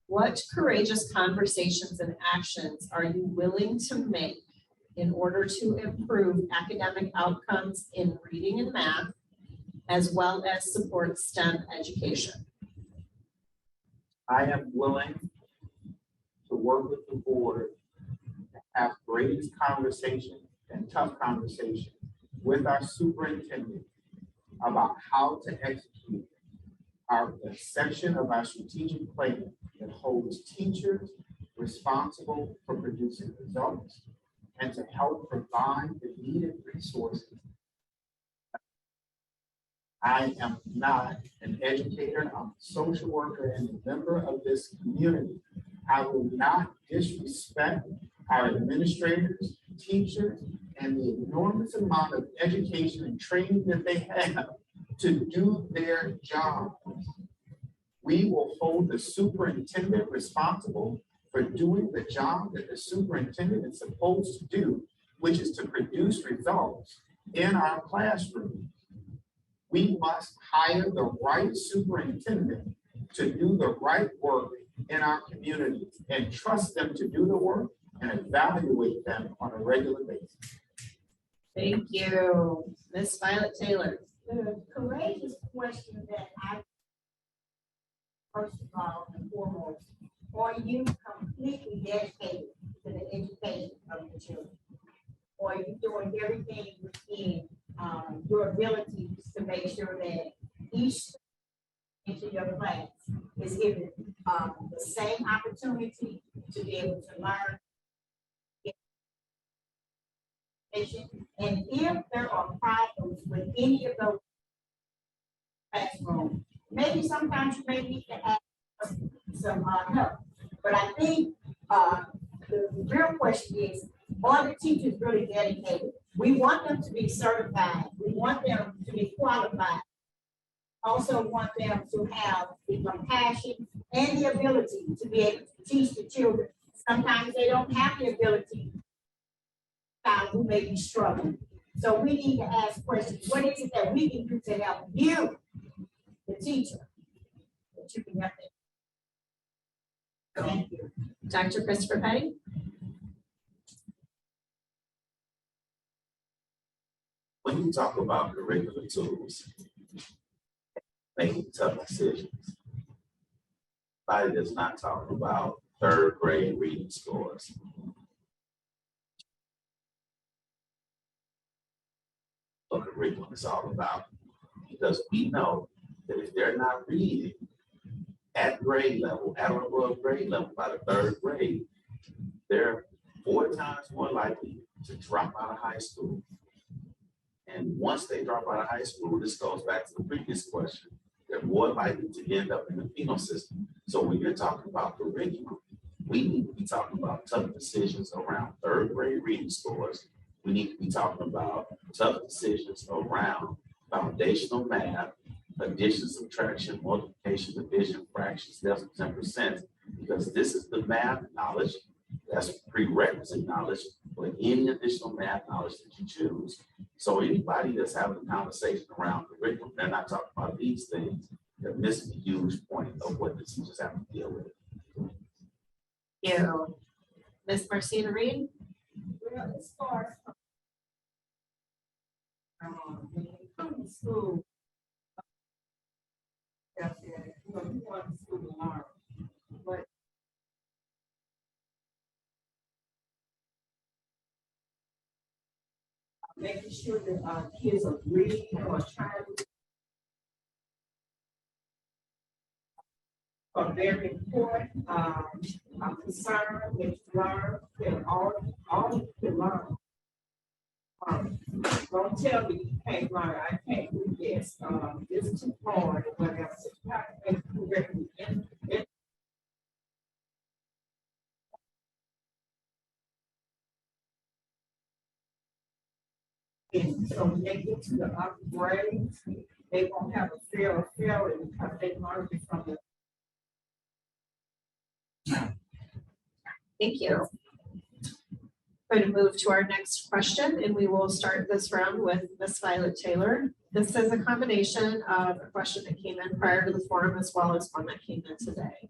What courageous conversations and actions are you willing to make in order to improve academic outcomes in reading and math, as well as support STEM education? I am willing to work with the board to have courageous conversation and tough conversation with our superintendent about how to execute the section of our strategic plan that holds teachers responsible for producing results and to help provide the needed resources. I am not an educator, I'm a social worker and a member of this community. I will not disrespect our administrators, teachers, and the enormous amount of education and training that they have to do their job. We will hold the superintendent responsible for doing the job that the superintendent is supposed to do, which is to produce results in our classroom. We must hire the right superintendent to do the right work in our communities and trust them to do the work and evaluate them on a regular basis. Thank you. Ms. Violet Taylor. The courageous question that I, first of all and foremost, are you completely dedicated to the education of the children? Or are you doing everything within your abilities to make sure that each into your class is giving same opportunity to be able to learn. And if there are problems with any of those classrooms, maybe sometimes you may need to ask some help. But I think the real question is, are the teachers really dedicated? We want them to be certified. We want them to be qualified. Also want them to have the compassion and the ability to be able to teach the children. Sometimes they don't have the ability, who may be struggling. So we need to ask questions. What is it that we can do to help you, the teacher, that you can help them? Thank you. Dr. Christopher Petty? When you talk about curricular tools, making tough decisions, somebody that's not talking about third grade reading scores. What curriculum is all about, because we know that if they're not reading at grade level, at or above grade level by the third grade, they're 4 times more likely to drop out of high school. And once they drop out of high school, this goes back to the previous question, they're more likely to end up in the penal system. So when you're talking about curriculum, we need to be talking about tough decisions around third grade reading scores. We need to be talking about tough decisions around foundational math, addition, subtraction, multiplication, division, fractions, decimals, and percents, because this is the math knowledge that's prerequisite knowledge for any additional math knowledge that you choose. So anybody that's having a conversation around curriculum, they're not talking about these things, they're missing a huge point of what the teachers have to deal with. You. Ms. Marcina Reed? Well, as far as when you come to school, you want to school to learn, but making sure that our kids are reading or trying to are very important. I'm concerned that you learn, that all can learn. Don't tell me you can't learn. I can't do this. This is too hard or whatever. So you have to make curriculum and so when they get to the upper grades, they won't have a fear of failing because they learned it from the. Thank you. Going to move to our next question, and we will start this round with Ms. Violet Taylor. This is a combination of a question that came in prior to the forum as well as one that came in today.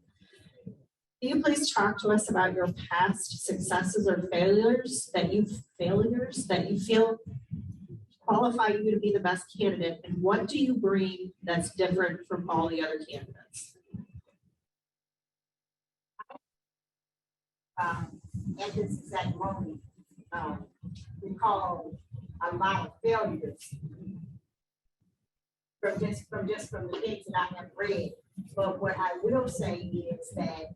Can you please talk to us about your past successes or failures that you feel qualify you to be the best candidate, and what do you bring that's different from all the other candidates? At this exact moment, recall a lot of failures from the things that I have read. But what I will say is that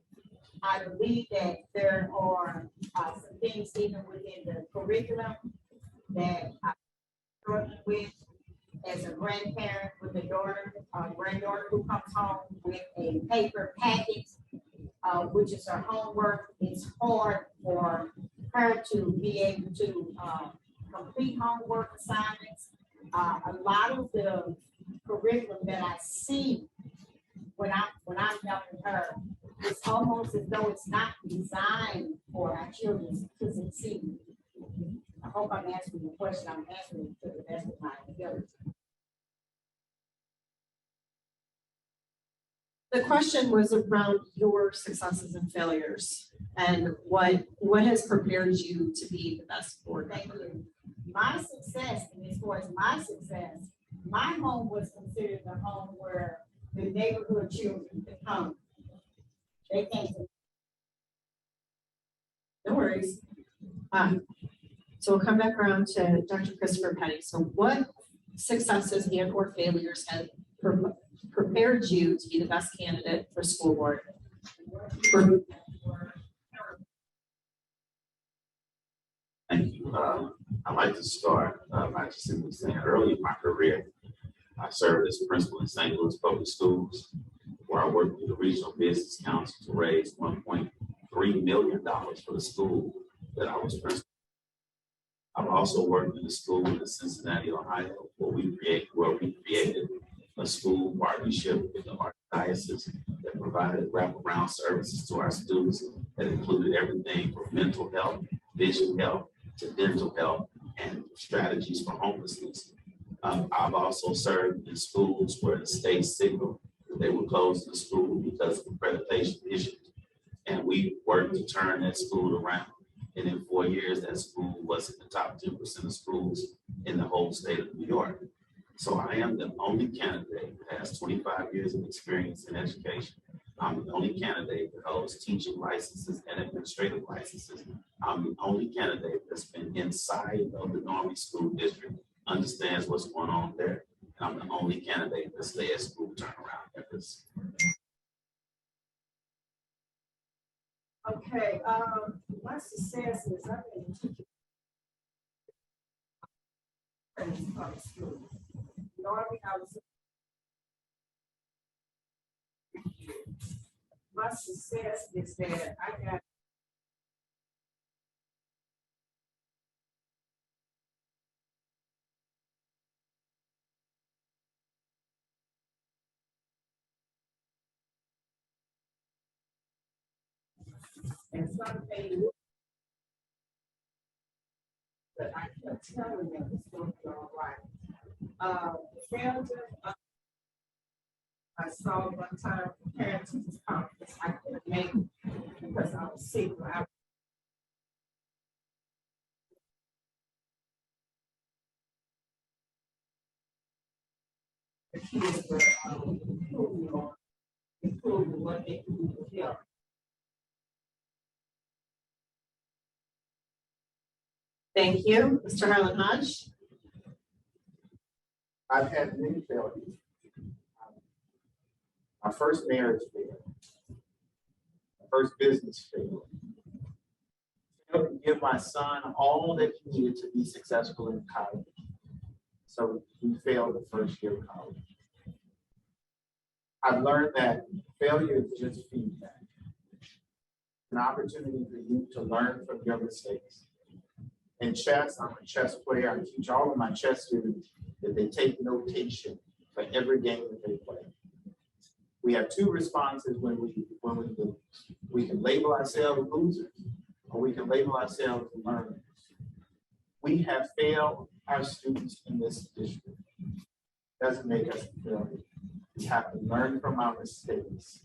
I believe that there are some things even within the curriculum that I struggle with as a grandparent with a granddaughter who comes home with a paper packet, which is her homework. It's hard for her to be able to complete homework assignments. A lot of the curriculum that I see when I'm helping her, it's almost as though it's not designed for our children to succeed. I hope I'm answering the question. I'm answering to the best of my ability. The question was around your successes and failures and what has prepared you to be the best board member. Thank you. My success, and as far as my success, my home was considered a home where the neighborhood children could come. They came to. No worries. So we'll come back around to Dr. Christopher Petty. So what successes and or failures have prepared you to be the best candidate for school board? Thank you. I'd like to start by just simply saying early in my career, I served as principal in St. Louis Public Schools, where I worked with the Regional Business Council to raise $1.3 million for the school that I was principal. I've also worked in a school in Cincinnati, Ohio, where we created a school partnership with the Archdiocese that provided wraparound services to our students that included everything from mental health, vision health, to dental health, and strategies for homelessness. I've also served in schools where the state signaled that they would close the school because of accreditation issues. And we worked to turn that school around. And in 4 years, that school was in the top 10% of schools in the whole state of New York. So I am the only candidate that has 25 years of experience in education. I'm the only candidate that holds teaching licenses and administrative licenses. I'm the only candidate that's been inside of the Normandy School District, understands what's going on there. And I'm the only candidate that's led school turnaround efforts. Okay, my success is I've been teaching in public schools. Normally, I was my success is that I got and something that I kept telling them it's going to be all right. Founder, I saw one time parent teachers conference. I couldn't make it because I was sick. The kids were improving what they could do to help. Thank you. Mr. Harlan Hodge. I've had many failures. My first marriage failed. My first business failed. I failed to give my son all that he needed to be successful in college. So he failed the first year of college. I've learned that failure is just feedback. An opportunity for you to learn from your mistakes. In chess, I'm a chess player. I teach all of my chess students that they take notation for every game that they play. We have two responses when we lose. We can label ourselves losers, or we can label ourselves learners. We have failed our students in this district. Doesn't make us a failure. We have to learn from our mistakes,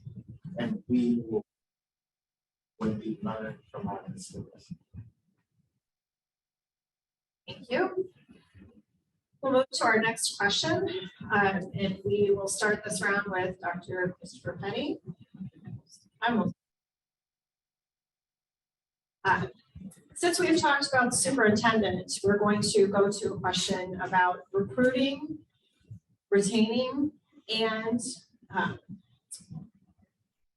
and we will when we learn from our mistakes. Thank you. We'll move to our next question, and we will start this round with Dr. Christopher Penny. Since we've talked about superintendent, we're going to go to a question about recruiting, retaining, and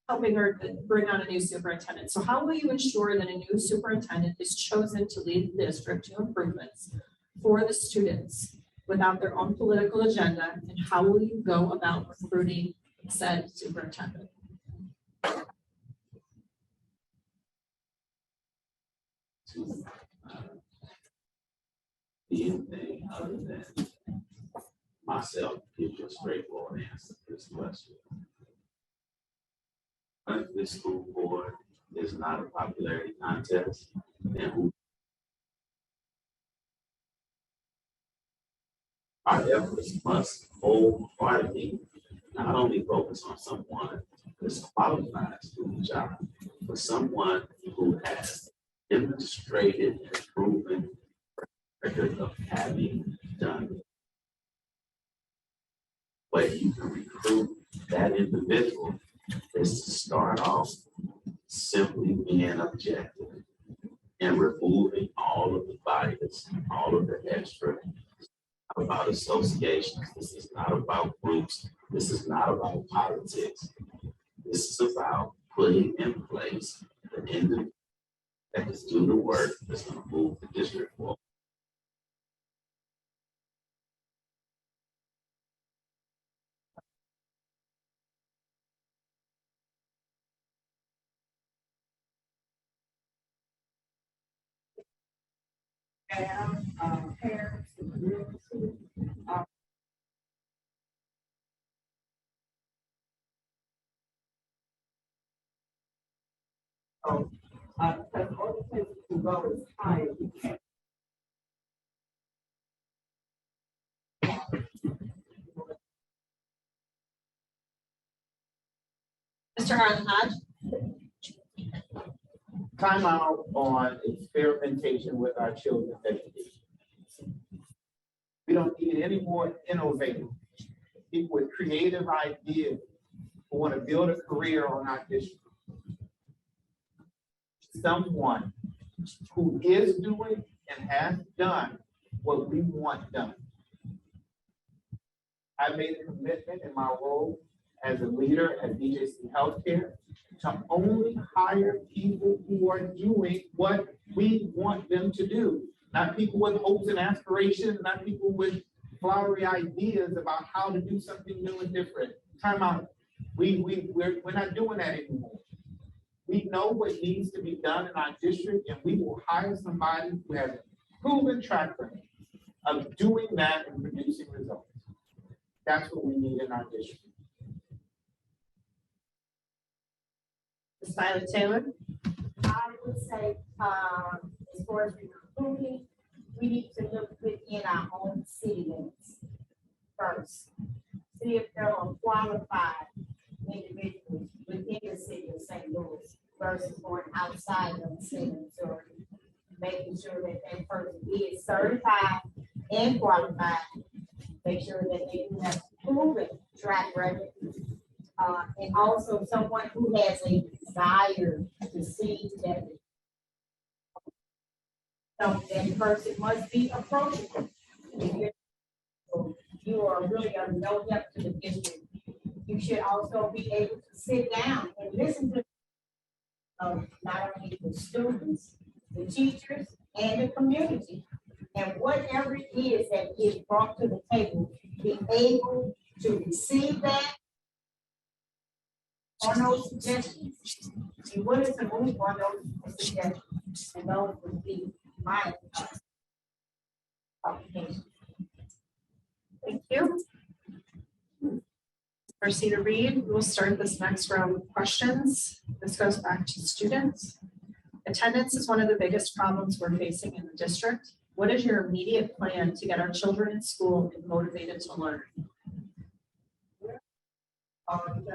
helping her bring on a new superintendent. So how will you ensure that a new superintendent is chosen to lead the district to improvements for the students without their own political agenda? And how will you go about recruiting said superintendent? Be anything other than myself give you a straightforward answer to this question. But this school board is not a popularity contest, and who our efforts must wholeheartedly not only focus on someone who's qualified to do the job, but someone who has demonstrated and proven record of having done it. But you can recruit that individual is to start off simply being objective and removing all of the bias, all of the extra about associations. This is not about groups. This is not about politics. This is about putting in place the individual that can do the work that's going to move the district forward. And, parents, the community, because all the places to go is higher. Mr. Harlan Hodge? Time out on experimentation with our children's education. We don't need any more innovative people with creative ideas who want to build a career on our district. Someone who is doing and has done what we want done. I made a commitment in my role as a leader at BJC Healthcare to only hire people who are doing what we want them to do. Not people with hopes and aspirations, not people with flowery ideas about how to do something new and different. Time out. We're not doing that anymore. We know what needs to be done in our district, and we will hire somebody who has a proven track record of doing that and producing results. That's what we need in our district. Ms. Violet Taylor? I would say, as far as recruiting, we need to look within our own city limits first. See if there are qualified individuals within the city of St. Louis versus going outside of the city of Missouri. Making sure that that person is certified and qualified. Make sure that they do have proven track record. And also someone who has a desire to see that that person must be approachable. If you are really of no help to the district, you should also be able to sit down and listen to not only the students, the teachers, and the community. And whatever it is that is brought to the table, be able to receive that on those suggestions. Be willing to move on those suggestions. And those would be my qualifications. Thank you. Proceed to read. We'll start this next round of questions. This goes back to students. Attendance is one of the biggest problems we're facing in the district. What is your immediate plan to get our children in school and motivated to learn?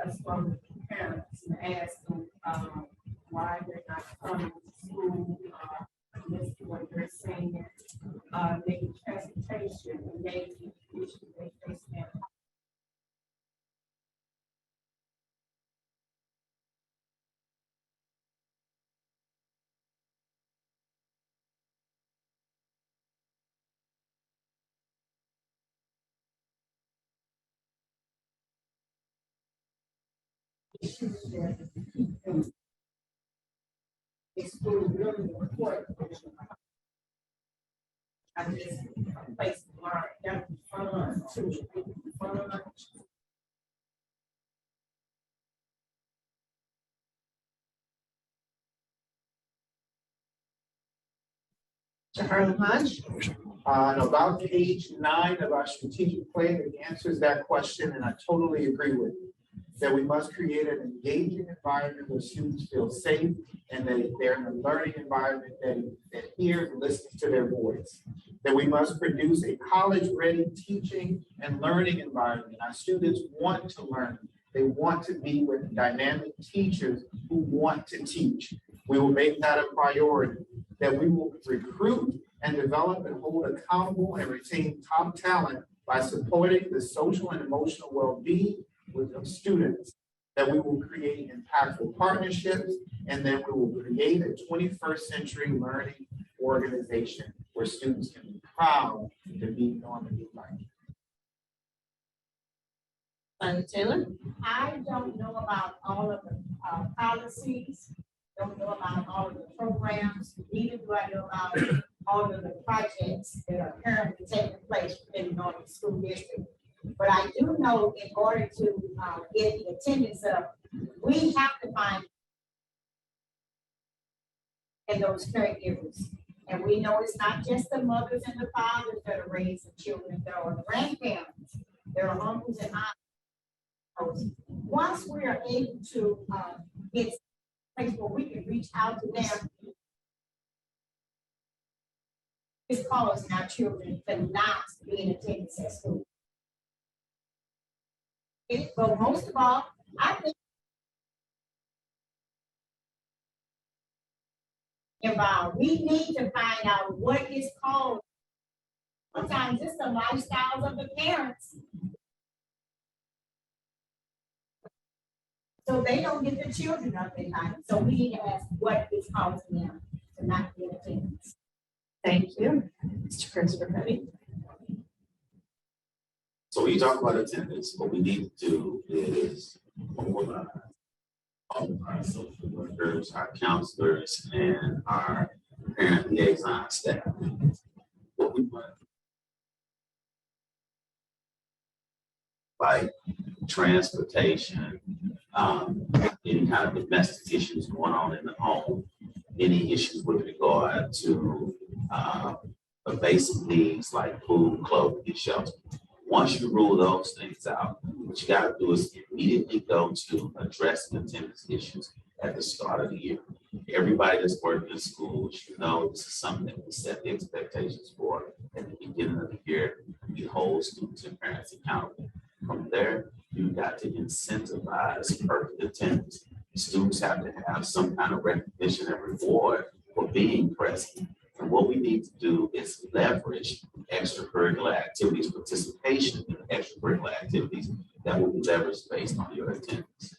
Just from the parents and ask them, why they're not coming to school, listen to what they're saying, maybe transportation, and maybe issues they face now. It's really important. I just place to learn, that was fun, too. Fun. Mr. Harlan Hodge? On about page 9 of our strategic plan, it answers that question, and I totally agree with you. That we must create an engaging environment where students feel safe and that they're in a learning environment that hears and listens to their voice. That we must produce a college-ready teaching and learning environment. Our students want to learn. They want to be with dynamic teachers who want to teach. We will make that a priority. That we will recruit and develop and hold accountable and retain top talent by supporting the social and emotional well-being with the students. That we will create impactful partnerships, and then we will create a 21st century learning organization where students can be proud to be Normandy like. Violet Taylor? I don't know about all of the policies, don't know about all of the programs, neither do I know about all of the projects that are currently taking place within the Normandy School District. But I do know in order to get the attendance up, we have to find in those caregivers. And we know it's not just the mothers and the fathers that are raising children, there are grandparents, there are uncles and aunts. Once we are able to get a place where we can reach out to them, it's causing our children to not be in attendance at school. But most of all, I think about we need to find out what is called. Sometimes it's the lifestyles of the parents. So they don't get the children up in time. So we need to ask what is causing them to not be in attendance. Thank you. Mr. Christopher Petty? So when you talk about attendance, what we need to do is mobilize all of our social workers, our counselors, and our parent liaison staff. What we want, like transportation, any kind of domestic issues going on in the home, any issues with regard to the basic needs like food, clothing, and shelter. Once you rule those things out, what you got to do is immediately go to addressing attendance issues at the start of the year. Everybody that's working in schools, you know, this is something that we set the expectations for at the beginning of the year. We hold students and parents accountable. From there, you've got to incentivize perfect attendance. Students have to have some kind of recognition and reward for being present. And what we need to do is leverage extracurricular activities, participation in extracurricular activities that will be leveraged based on your attendance.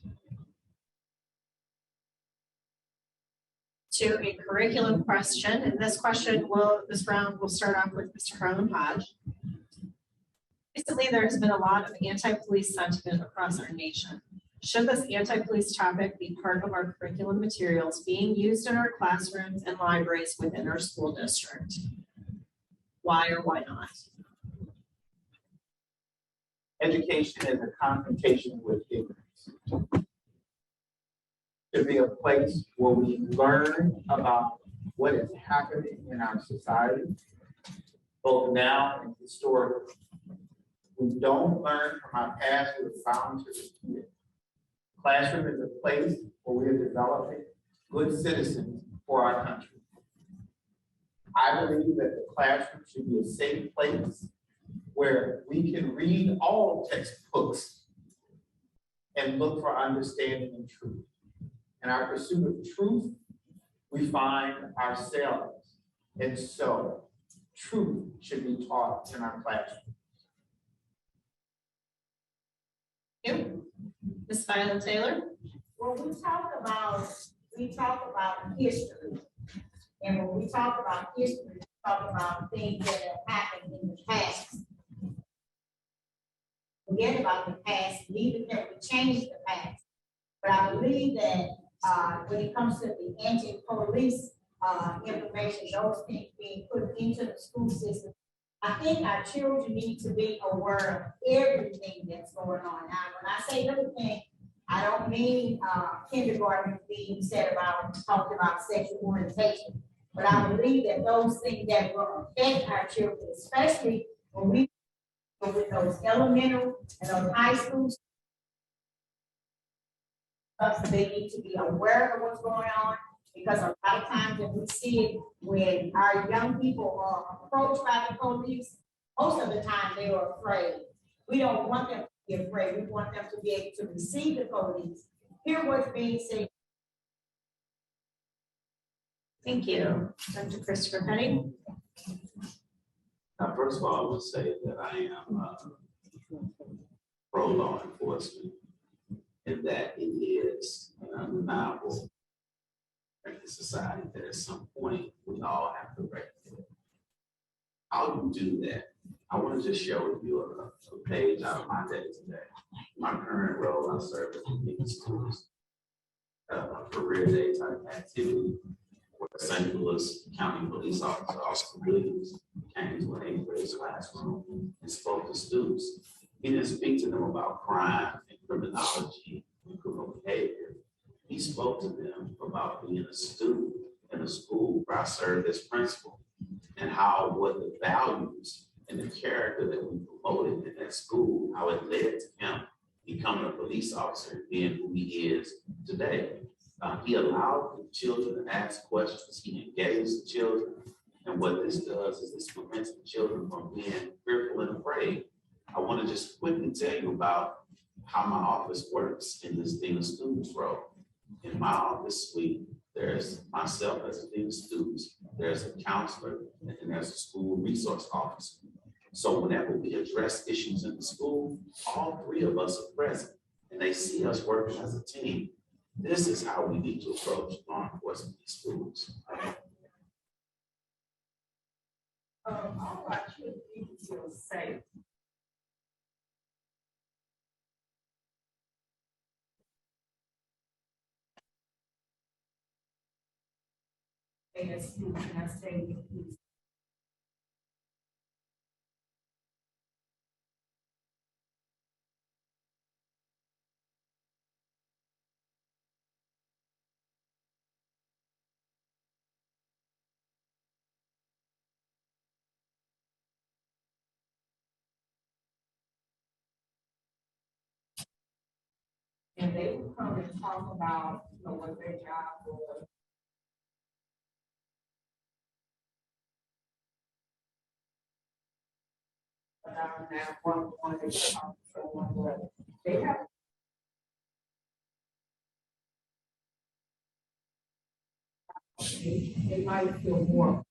To a curriculum question, and this round will start off with Mr. Harlan Hodge. Recently, there has been a lot of anti-police sentiment across our nation. Should this anti-police topic be part of our curriculum materials being used in our classrooms and libraries within our school district? Why or why not? Education is a confrontation with ignorance. To be a place where we learn about what is happening in our society, both now and historically. We don't learn from our past, we're bound to repeat it. Classroom is a place where we are developing good citizens for our country. I believe that the classroom should be a safe place where we can read all textbooks and look for understanding and truth. In our pursuit of truth, we find ourselves. And so truth should be taught in our classroom. Ms. Violet Taylor? When we talk about history. And when we talk about history, we talk about things that have happened in the past. Forget about the past, neither can we change the past. But I believe that when it comes to the anti-police information, those things being put into the school system, I think our children need to be aware of everything that's going on. Now, when I say everything, I don't mean kindergarten being talked about sexual orientation, but I believe that those things that will affect our children, especially when we go with those elementary and those high schools, they need to be aware of what's going on, because a lot of times when we see it, when our young people are approached by the police, most of the time they are afraid. We don't want them to be afraid. We want them to be able to receive the police, hear what's being said. Thank you. Dr. Christopher Petty? First of all, I would say that I am pro law enforcement, and that it is undeniable in society that at some point we all have to recognize. How you do that, I want to just share with you a page out of my day today. My current role, I serve as the dean of schools. A career day type activity where St. Louis County Police Officer Austin Williams came to an 8th grade classroom and spoke to students. He didn't speak to them about crime and criminology and criminal behavior. He spoke to them about being a student in a school where I served as principal and how what the values and the character that we promoted in that school, how it led to him becoming a police officer, being who he is today. He allowed the children to ask questions. He engaged the children. And what this does is this prevents the children from being fearful and afraid. I want to just quickly tell you about how my office works in this dean of students role. In my office suite, there's myself as a dean of students, there's a counselor, and then there's a school resource officer. So whenever we address issues in the school, all three of us are present and they see us working as a team. This is how we need to approach law enforcement in schools. All our children feel safe. As students, and I say, and they will come and talk about, you know, what their job was. But I don't have one they talk for one, they have. They might feel more.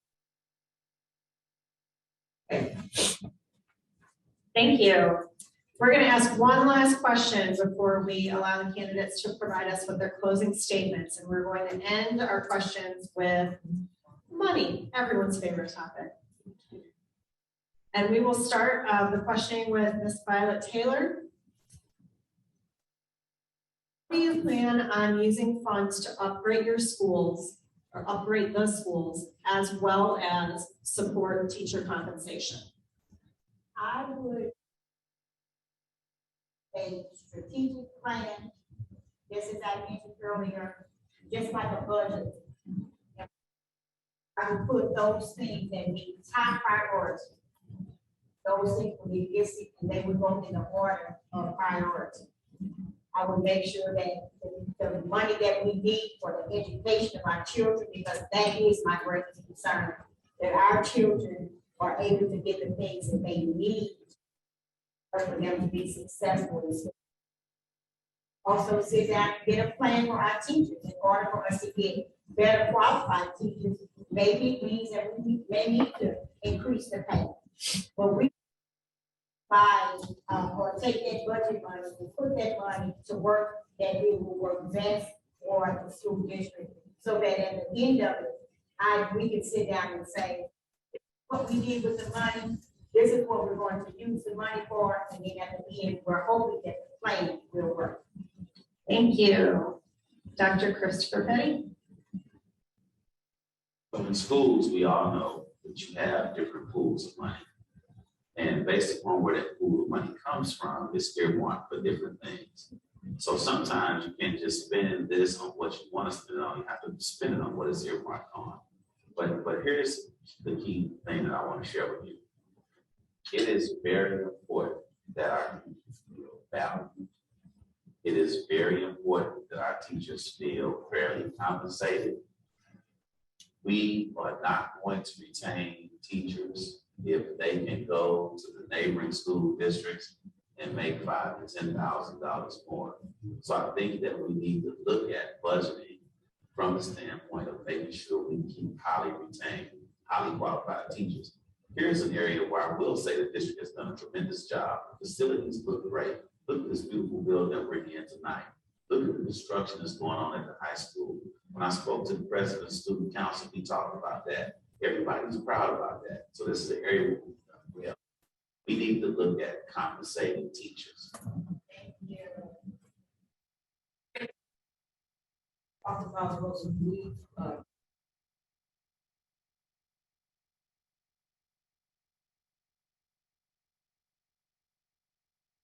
Thank you. We're going to ask one last question before we allow the candidates to provide us with their closing statements. And we're going to end our questions with money, everyone's favorite topic. And we will start the questioning with Ms. Violet Taylor. How do you plan on using funds to upgrade your schools or upgrade the schools as well as support teacher compensation? I would a strategic plan, just as I mentioned earlier, just like a budget. I would put those things that need top priority. Those things would be listed and they would go in the order of priority. I would make sure that the money that we need for the education of our children, because that is my greatest concern, that our children are able to get the things that they need for them to be successful. Also sit down and get a plan for our teachers in order for us to get better qualified teachers. Maybe it means that we may need to increase the pay. But we buy or take that budget money and put that money to work that it will work best for the school district, so that at the end of it, we can sit down and say what we did with the money. This is what we're going to use the money for, and then at the end, we're hoping that the plan will work. Thank you. Dr. Christopher Petty. So in schools, we all know that you have different pools of money. And based upon where that pool of money comes from, it's earmarked for different things. So sometimes you can't just spend this on what you want to spend it on. You have to spend it on what it's earmarked on. But here's the key thing that I want to share with you. It is very important that our teachers feel valued. It is very important that our teachers feel fairly compensated. We are not going to retain teachers if they can go to the neighboring school districts and make $5,000 to $10,000 more. So I think that we need to look at budgeting from the standpoint of making sure we keep highly retained, highly qualified teachers. Here's an area where I will say the district has done a tremendous job. The facilities look great. Look at this beautiful building that we're in tonight. Look at the construction that's going on at the high school. When I spoke to the president of student council, he talked about that. Everybody's proud about that. So this is the area where we've done well. We need to look at compensating teachers. Talk about those needs,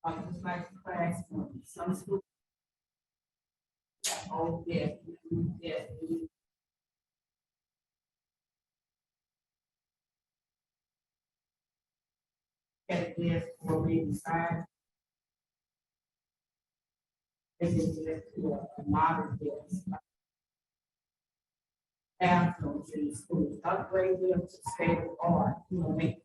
just like class, some schools. Oh, yes, yes. Get this for me inside. This is just a modern this. Bathrooms in schools, upgrade them to state of art, you know, make.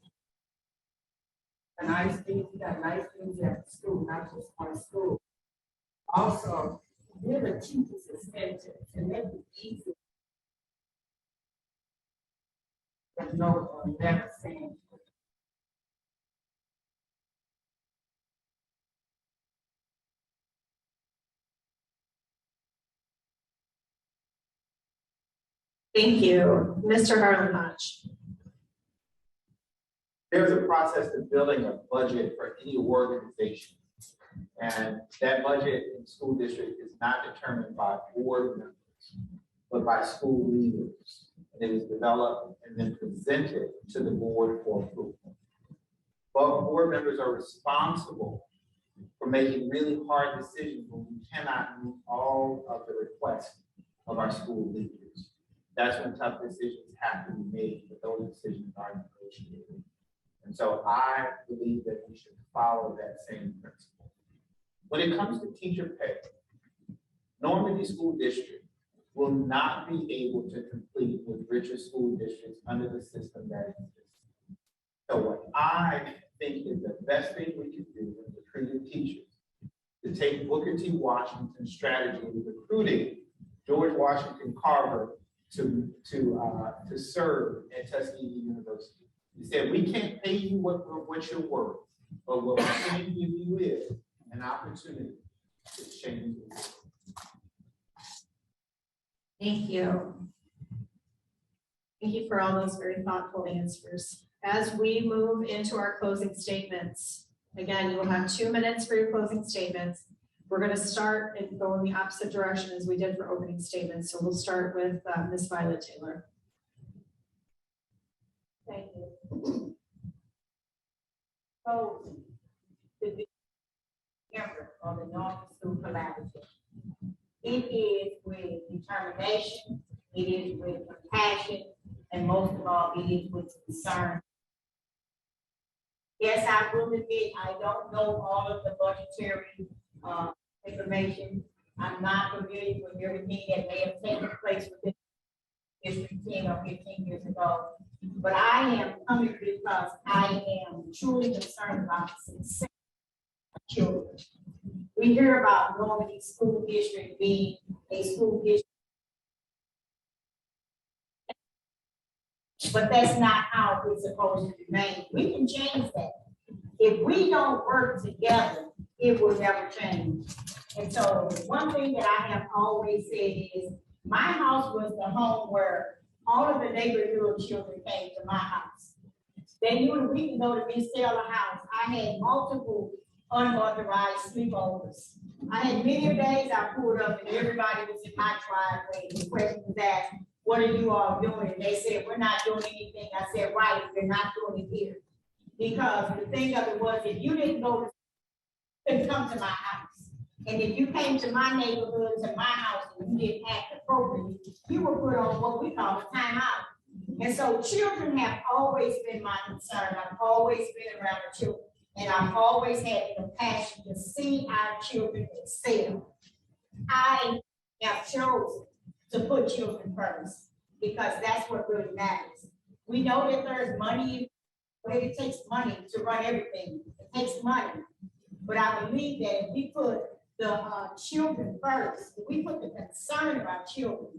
The nice things, we got nice things at school, not just one school. Also, give the teachers incentives and make it easy. But no, never saying. Thank you. Mr. Harlan Hodge. There's a process to building a budget for any organization. And that budget in school district is not determined by board members, but by school leaders. And it is developed and then presented to the board for approval. But board members are responsible for making really hard decisions when we cannot meet all of the requests of our school leaders. That's when tough decisions have to be made, but those decisions are negotiated. And so I believe that we should follow that same principle. When it comes to teacher pay, Normandy School District will not be able to compete with richer school districts under the system that exists. So what I think is the best thing we can do with recruiting teachers to take Booker T. Washington's strategy of recruiting George Washington Carver to serve at Tuskegee University. He said, we can't pay you what you're worth, but what we can give you is an opportunity to change the world. Thank you. Thank you for all those very thoughtful answers. As we move into our closing statements, again, you will have 2 minutes for your closing statements. We're going to start and go in the opposite direction as we did for opening statements. So we'll start with Ms. Violet Taylor. Thank you. So, the member of the North School Collaborative, it is with determination, it is with compassion, and most of all, it is with concern. Yes, I will admit, I don't know all of the budgetary information. I'm not familiar with everything that may have taken place within district 10 or 15 years ago. But I am coming because I am truly concerned about the success of children. We hear about Normandy School District being a school district, but that's not how it's supposed to remain. We can change that. If we don't work together, it will never change. And so one thing that I have always said is, my house was the home where all of the neighborhood children came to my house. They knew that we could go to Miss Taylor's house. I had multiple unauthorized sleepovers. I had many days I pulled up and everybody was in my driveway. The question was asked, what are you all doing? And they said, we're not doing anything. I said, right, we're not doing it here. Because the thing of it was, if you didn't go, you couldn't come to my house. And if you came to my neighborhood, to my house, and you didn't act appropriately, you were put on what we call a timeout. And so children have always been my concern. I've always been around the children. And I've always had the passion to see our children excel. I have chosen to put children first because that's what really matters. We know that there's money, but it takes money to run everything. It takes money. But I believe that if we put the children first, if we put the concern of our children,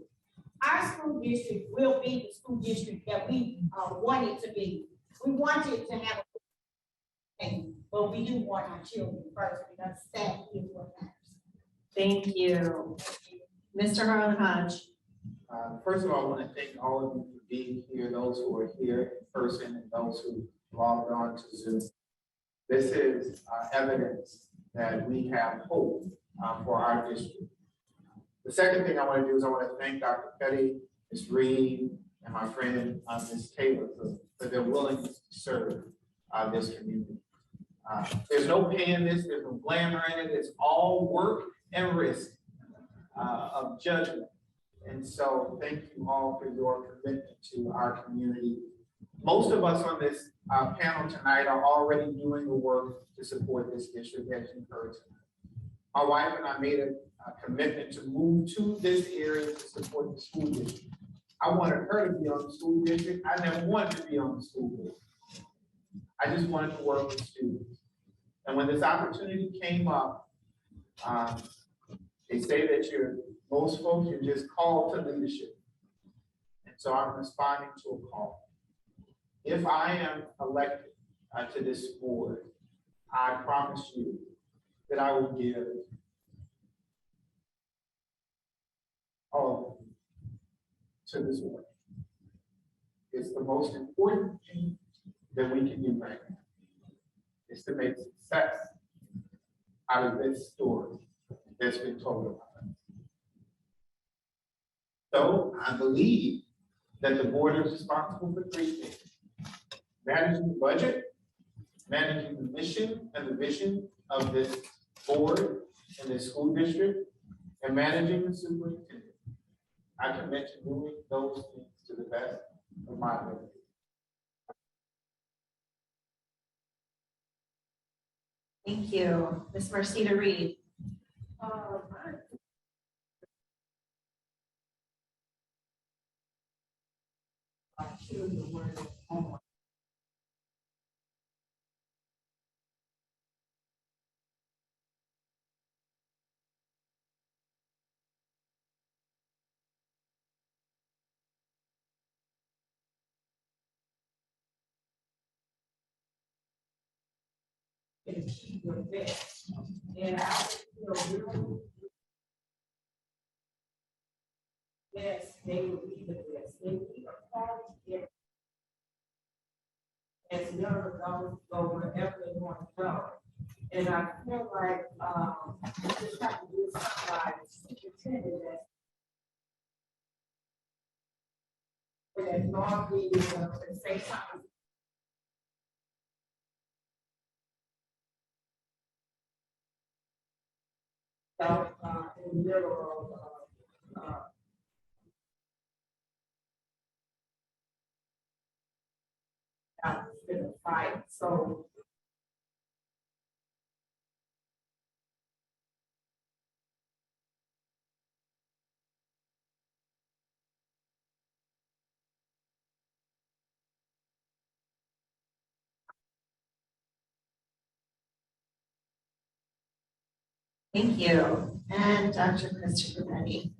our school district will be the school district that we want it to be. We want it to have a thing, but we do want our children first because that is what matters. Thank you. Mr. Harlan Hodge. First of all, I want to thank all of you for being here, those who are here in person and those who logged on to Zoom. This is evidence that we have hope for our district. The second thing I want to do is I want to thank Dr. Petty, Ms. Reed, and my friend Ms. Taylor for their willingness to serve this community. There's no pay in this, there's no glamour in it, it's all work and risk of judgment. And so thank you all for your commitment to our community. Most of us on this panel tonight are already doing the work to support this district, as you heard tonight. My wife and I made a commitment to move to this area to support the school district. I wanted her to be on the school district. I never wanted to be on the school board. I just wanted to work with students. And when this opportunity came up, they say that most folks are just called to leadership. And so I'm responding to a call. If I am elected to this board, I promise you that I will give all to this work. It's the most important thing that we can do right now, is to make success out of this story that's been told about us. So I believe that the board is responsible for three things: managing the budget, managing the mission and the vision of this board and this school district, and managing the superintendent. I commit to doing those things to the best of my ability. Thank you. Ms. Marcita Reed. And she was there. And I, really, yes, they would be the best. They would be a part of it. As young adults go wherever they want to go. And I feel like we just have to do something like superintendent that Normandy and say something. In the middle of in a fight. So Thank you. And Dr. Christopher Petty.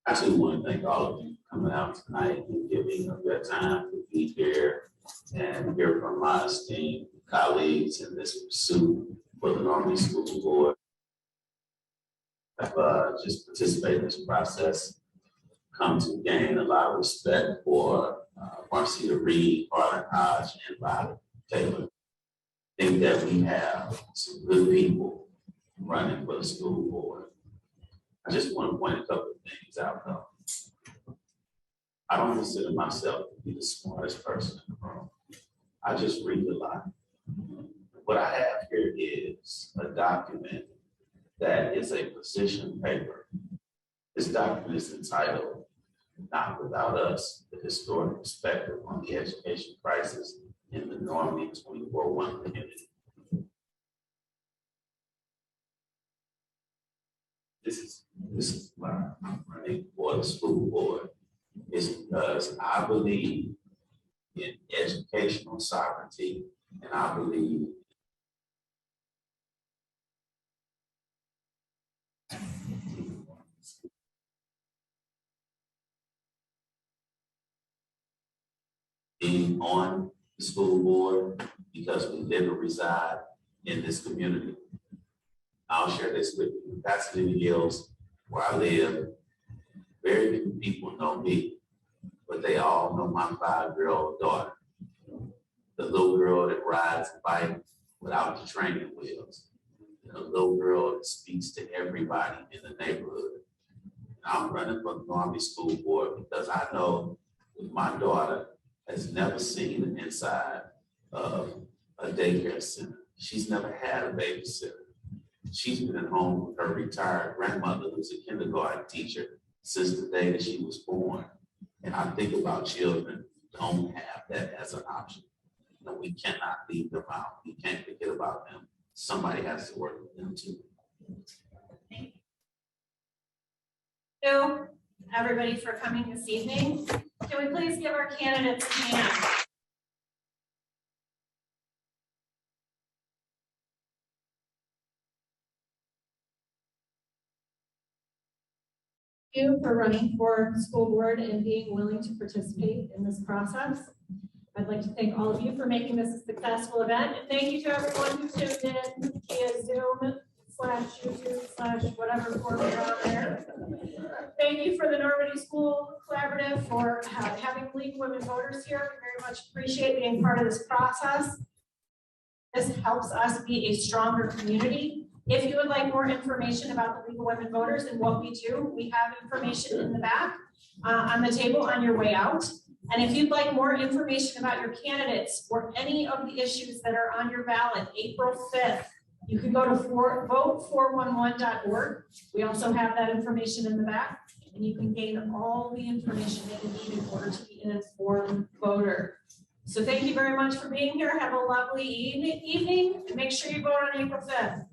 I too want to thank all of you for coming out tonight and giving up your time to be here and hear from my esteemed colleagues in this pursuit for the Normandy School Board. I've just participated in this process, come to gain a lot of respect for Marcita Reed, Arlen Hodge, and Bob Taylor. I think that we have some good people running for the school board. I just want to point a couple of things out though. I don't consider myself to be the smartest person in the room. I just read a lot. What I have here is a document that is a position paper. This document is entitled, "Not Without Us, the Historic Perspective on the Education Crisis in the Normandy 24-1 Community." This is why I'm running for the school board, is because I believe in educational sovereignty, and I believe being on the school board because we live and reside in this community. I'll share this with you. That's in the hills where I live. Very few people know me, but they all know my 5-year-old daughter. the little girl that rides a bike without the training wheels, the little girl that speaks to everybody in the neighborhood. And I'm running for the Normandy School Board because I know my daughter has never seen the inside of a daycare center. She's never had a babysitter. She's been at home with her retired grandmother, who's a kindergarten teacher, since the day that she was born. And I think about children who don't have that as an option. You know, we cannot leave them out. We can't forget about them. Somebody has to work with them too. Thank you, everybody, for coming this evening. Can we please give our candidates a hand? Thank you for running for school board and being willing to participate in this process. I'd like to thank all of you for making this a successful event. And thank you to everyone who tuned in via Zoom /YouTube/ whatever form you're on there. Thank you for the Normandy School Collaborative for having League of Women Voters here. We very much appreciate being part of this process. This helps us be a stronger community. If you would like more information about the League of Women Voters and what we do, we have information in the back on the table on your way out. And if you'd like more information about your candidates or any of the issues that are on your ballot, April 5th, you can go to vote411.org. We also have that information in the back, and you can gain all the information that you need in order to be an informed voter. So thank you very much for being here. Have a lovely evening, and make sure you vote on April 5th.